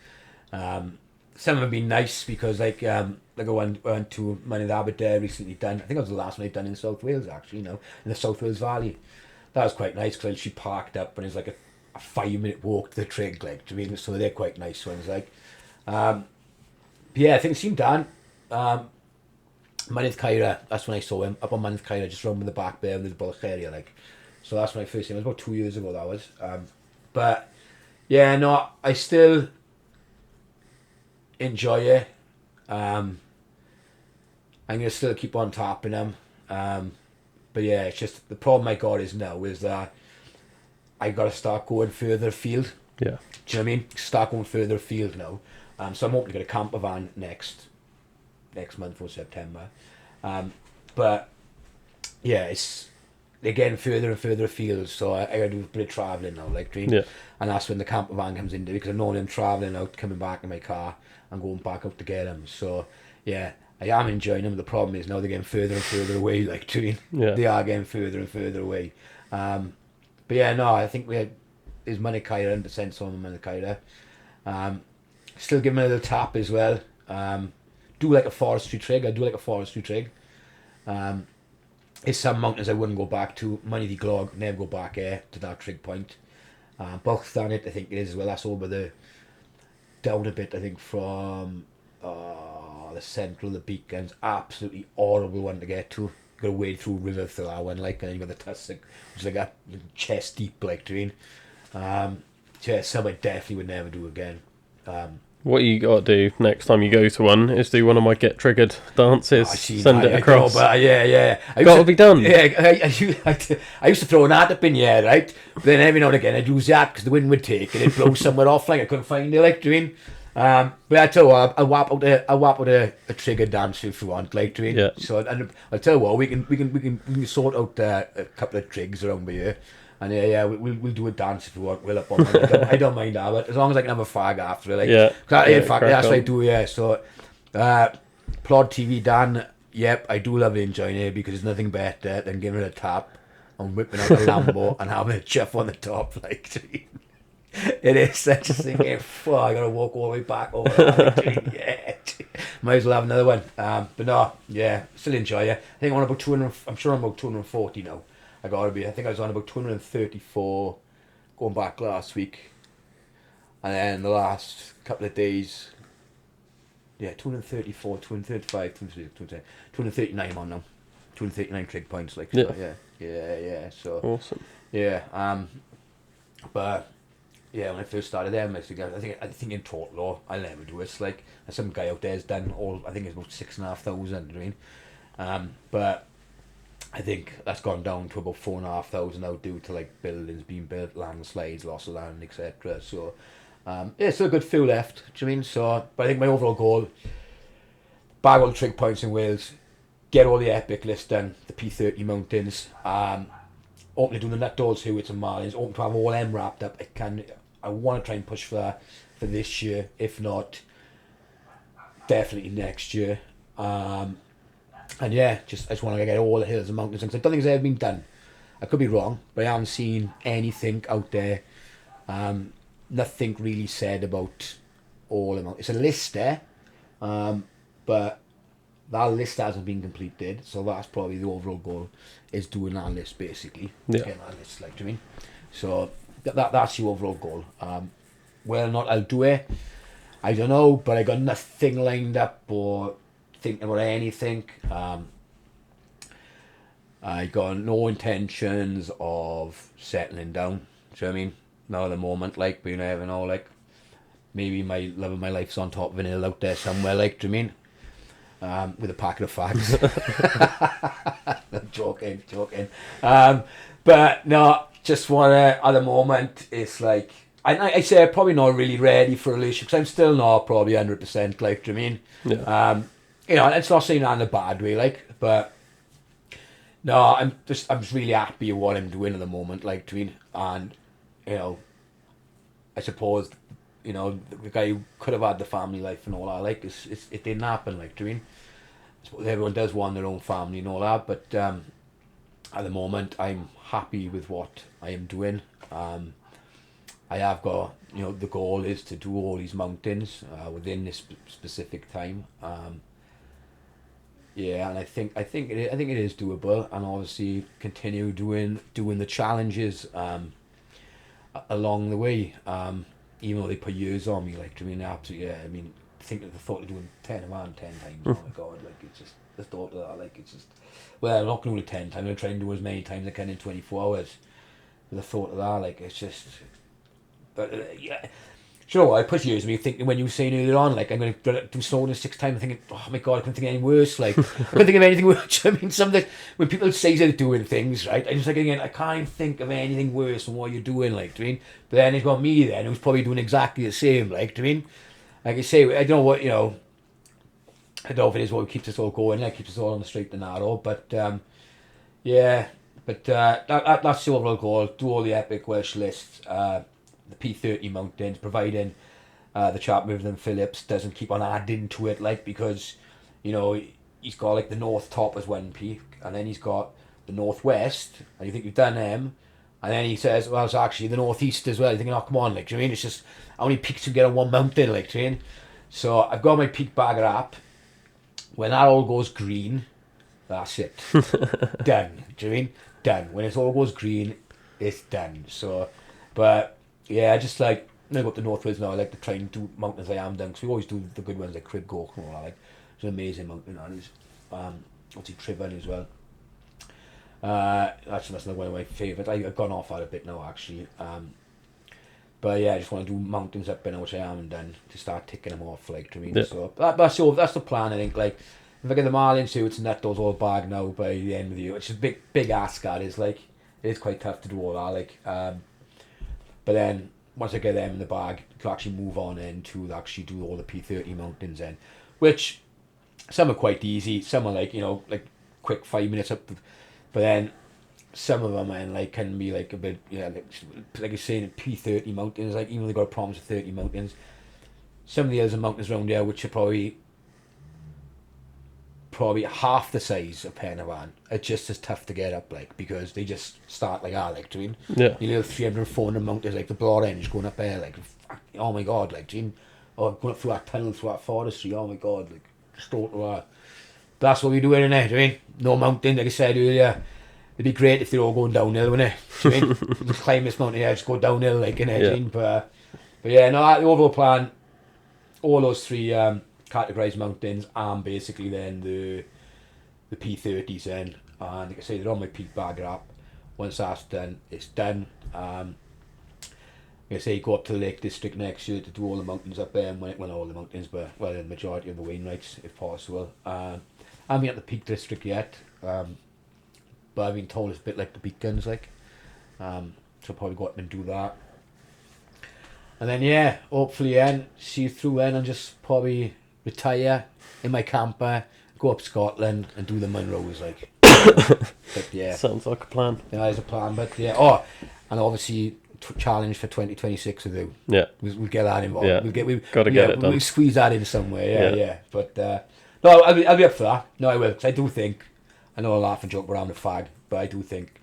some of them have been nice because, like I went to Mynydd Aberdare recently. Done, I think it was the last one I'd done in South Wales, actually. In the South Wales Valley. That was quite nice because she parked up and it's like a 5-minute walk to the trig. Like, do you mean? So they're quite nice ones. Like, yeah, I think it seemed done. Mynydd Caira, that's when I saw him up on Mynydd Caira, just round with the back there and the bulk area, like. So that's when I first seen him. It was about 2 years ago, that was. But, yeah, no, I still enjoy it. I'm going to still keep on tapping them. But, yeah, it's just the problem I got is that I got to start going further afield. Yeah. Do you know what I mean? Start going further afield now. So I'm hoping to get a camper van next month or September. But, yeah, it's... They're getting further and further afield, so I got to do a bit of travelling now, like, Dream. Yeah. And that's when the camper van comes into it, because I know I'm travelling out, coming back in my car, and going back out to get them. So, yeah, I am enjoying them. The problem is now they're getting further and further away, like, Dream. Yeah. They are getting further and further away. But yeah, no, I think there's Mynydd Caira, 100% on Mynydd Caira. Still give them a little tap as well. Do like a forestry trig. I do like a forestry trig. There's some mountains I wouldn't go back to. Mynydd Glog, never go back to that trig point. Balchthanit, I think it is as well. That's over down a bit, I think, from the central of the beacons. Absolutely horrible one to get to. You got to wade through river for that one, like, and then you got the tussock, which is like a chest deep, like, doing. Yeah, some I definitely would never do again. What you got to do next time you go to one is do one of my get triggered dances. Send it across. Yeah. Got to be done. Yeah, I used to throw an art up in the air, right? But then every now and again I'd use that because the wind would take and it'd blow somewhere off, like I couldn't find it, like, do you mean? But I tell you what, I'll whap out a trigger dance if you want, like, do you mean? Yeah. So, and I'll tell you what, we can sort out a couple of trigs around here. And we'll do a dance if we want. We'll up on it. I don't mind that, but as long as I can have a fag after it, like, in fact, that's what I do. Yeah, so Plod TV Dan, yep, I do love enjoying it because there's nothing better than giving it a tap and whipping out a Lambo and having a chuff on the top, like. It is such a thing. I gotta walk all the way back over that. Yeah, might as well have another one. But no, yeah, still enjoy it. I think I'm on about 200. I'm sure I'm about 240 now. I gotta be. I think I was on about 234 going back last week, and then the last couple of days, 234, 235, 239 I'm on now. 239 trig points, like, so, yeah. So awesome. Yeah. But yeah, when I first started them, I think in total, I'll never do it. It's like some guy out there's done all. I think it's about 6,500. I mean, but I think that's gone down to about 4,500 now due to, like, buildings being built, landslides, loss of land, etc. So, still a good few left. Do you mean? So, but I think my overall goal, bag all the trig points in Wales, get all the epic lists done, the P30 mountains, open to do the Nut Dolls, Hewitts and Marlins, open to have all them wrapped up. I want to try and push for that for this year. If not, definitely next year. And yeah, I just want to get all the hills and mountains, because I don't think it's ever been done. I could be wrong, but I haven't seen anything out there. Nothing really said about all the mountains. It's a list there, but that list hasn't been completed, so that's probably the overall goal, is doing that list, basically. Yeah. Getting that list, like, do you mean? So that's the overall goal. Whether or not I'll do it, I don't know, but I got nothing lined up or thinking about anything. I got no intentions of settling down. Do you know what I mean? Not at the moment, like, but you never know, like, maybe my love of my life's on top of an hill out there somewhere, like, do you mean? With a packet of fags. Joking. But no, just wanna, at the moment, it's like, I say I'm probably not really ready for a relationship, because I'm still not probably 100%, like, do you know what I mean? It's not saying that in a bad way, like, but no, I'm just really happy with what I'm doing at the moment, like, do you know what I mean? And, I suppose, the guy who could have had the family life and all that, like, it didn't happen, like, do you know what I mean? I suppose everyone does want their own family and all that, but at the moment, I'm happy with what I am doing. I have got, the goal is to do all these mountains within this specific time. And I think it is doable, and obviously continue doing the challenges along the way. Even though they put years on me, like, I mean, absolutely, yeah. I mean, think of the thought of doing 10 a man 10 times. Oh my god, like, it's just the thought of that, like, it's just. Well, I'm not going to do it 10 times. I'm going to try and do as many times as I can in 24 hours. With the thought of that, like, it's just. But yeah, you know what? I push years of me thinking when you were saying earlier on, like, I'm going to do slow 6 times. I'm thinking, oh my god, I couldn't think of anything worse. Like, I couldn't think of anything worse. I mean, something when people say they're doing things, right? I just like again, I can't think of anything worse than what you're doing, like, do you mean? But then it's got me then who's probably doing exactly the same, like, do you mean? Like I say, I don't know what I don't know if it is what keeps us all going, like keeps us all on the straight and narrow, but yeah. But that's the overall goal. Do all the epic Welsh lists. The P30 mountains, providing the chap moving than Phillips doesn't keep on adding to it, like, because he's got like the north top as one peak, and then he's got the northwest, and you think you've done them, and then he says, well, it's actually the northeast as well. You're thinking, oh, come on, like, do you know what I mean? It's just how many peaks you get on one mountain, like, do you know what I mean? So I've got my peak bagger app. When that all goes green, that's it. Done. Do you know what I mean? Done. When it all goes green, it's done. So, but yeah, just like, I go up the northwards now. I like to try and do mountains I am done, because we always do the good ones like Crib Gork and all that. Like, it's an amazing mountain, and it's obviously Triban as well. That's another one of my favourites. I've gone off that a bit now, actually. But yeah, I just want to do mountains up in which I haven't done, to start ticking them off, like, do you know what I mean? Yeah. So that's the plan, I think. Like, if I get the Marlin suits and that does all bagged now by the end of the year, which is a big ask, that is, like, it is quite tough to do all that, like, but then once I get them in the bag, to actually move on into actually do all the P30 mountains then, which some are quite easy, some are like, like quick 5 minutes up, but then some of them, man, like, can be like a bit, like you're saying, P30 mountains, like, even though they got a promise of 30 mountains, some of the other mountains around here which are probably half the size of Penarvan, are just as tough to get up, like, because they just start like that, like, do you mean? Yeah. You know, 300, 400 mountains, like the Blorenge going up there, like, oh my god, like, do you mean? Or going up through that tunnel, through that forestry, oh my god, like, just don't know that. But that's what we do in there, do you mean? No mountain, like I said earlier. It'd be great if they're all going downhill, wouldn't it? Do you mean? Just climb this mountain here, just go downhill, like, innit? Yeah. Do you mean? But yeah, no, the overall plan, all those three categorised mountains, and basically then the P30s then, and like I say, they're on my peak bagger app. Once that's done, it's done. Like I say, go up to the Lake District next year to do all the mountains up there, well, not all the mountains, but well, the majority of the Wainwrights, if possible. I haven't been at the Peak District yet, but I've been told it's a bit like the Beacons, like, so I'll probably go up and do that. And then yeah, hopefully then, see you through then, and just probably retire in my camper, go up Scotland and do the Munros, like. But yeah, sounds like a plan. Yeah, there's a plan, but yeah. And obviously challenge for 2026 with you. Yeah, we'll get that involved. Yeah, we've got to get it done. We'll squeeze that in somewhere. Yeah. But no, I'll be up for that. No, I will. Cause I do think, I know I laugh and joke around the fag, but I do think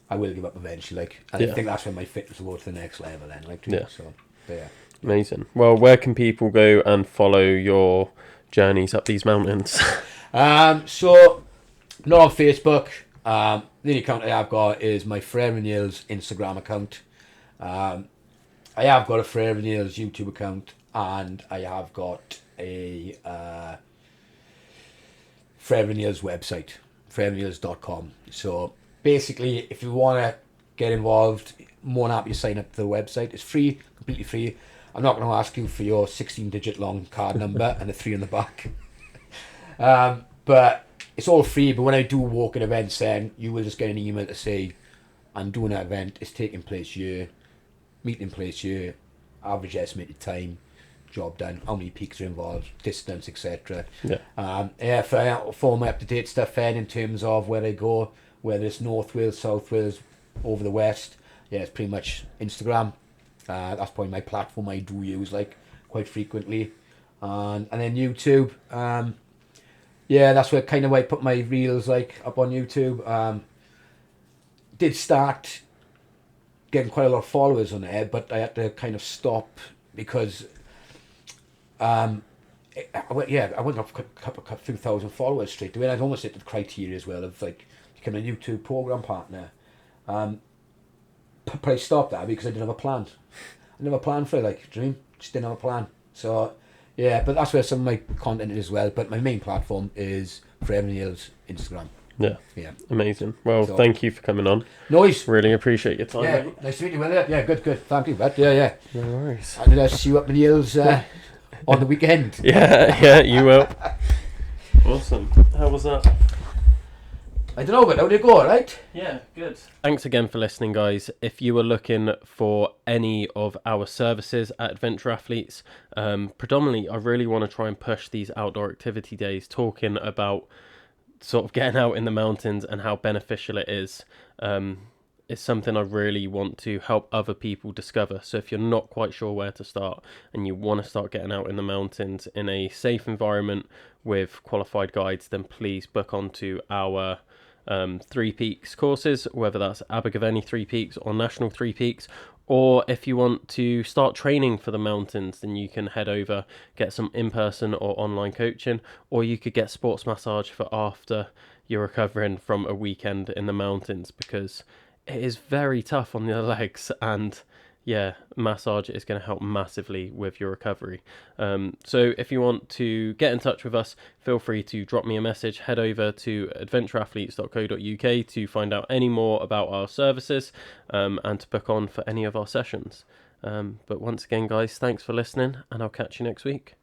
I will give up eventually. Like, and I think that's when my fitness will go to the next level. Then, like, so yeah. Amazing. Well, where can people go and follow your journeys up these mountains? So not on Facebook. The only account I have got is my Forever Nails Instagram account. I have got a Forever Nails YouTube account, and I have got a Forever Nails website, forevernails.com. So basically, if you want to get involved, more than happy to sign up to the website. It's free, completely free. I'm not going to ask you for your 16-digit long card number and the 3 on the back. But it's all free. But when I do walking events, then you will just get an email to say, and doing that event is taking place here, meeting place here, average estimated time, job done, how many peaks are involved, distance, etc. Yeah. For my up-to-date stuff then in terms of where I go, whether it's North Wales, South Wales, over the West, yeah, it's pretty much Instagram. That's probably my platform I do use like quite frequently. And then YouTube, yeah, that's where kind of I put my reels like up on YouTube. Did start getting quite a lot of followers on there, but I had to kind of stop because I went up a few thousand followers straight away. I'd almost hit the criteria as well of like becoming a YouTube program partner. But I stopped that because I didn't have a plan. I never planned for it, like, dream, just didn't have a plan. So yeah, but that's where some of my content is as well. But my main platform is for everything else, Instagram. Yeah. Yeah. Amazing. Well, So- thank you for coming on. Noise. Really appreciate your time. Yeah, mate. nice to meet you, Will. Yeah, good. Thank you, bud. Yeah. No worries. And I'll see you up in the hills on the weekend. Yeah, you will. Awesome. How was that? I don't know, but how did it go, right? Yeah, good. Thanks again for listening, guys. If you are looking for any of our services at Adventure Athletes, predominantly I really want to try and push these outdoor activity days, talking about sort of getting out in the mountains and how beneficial it is. It's something I really want to help other people discover. So if you're not quite sure where to start and you want to start getting out in the mountains in a safe environment with qualified guides, then please book onto our Three Peaks courses, whether that's Abergavenny Three Peaks or National Three Peaks. Or if you want to start training for the mountains, then you can head over, get some in-person or online coaching, or you could get sports massage for after you're recovering from a weekend in the mountains, because it is very tough on your legs, and yeah, massage is going to help massively with your recovery. So if you want to get in touch with us, feel free to drop me a message. Head over to adventureathletes.co.uk to find out any more about our services, and to book on for any of our sessions. But once again, guys, thanks for listening, and I'll catch you next week.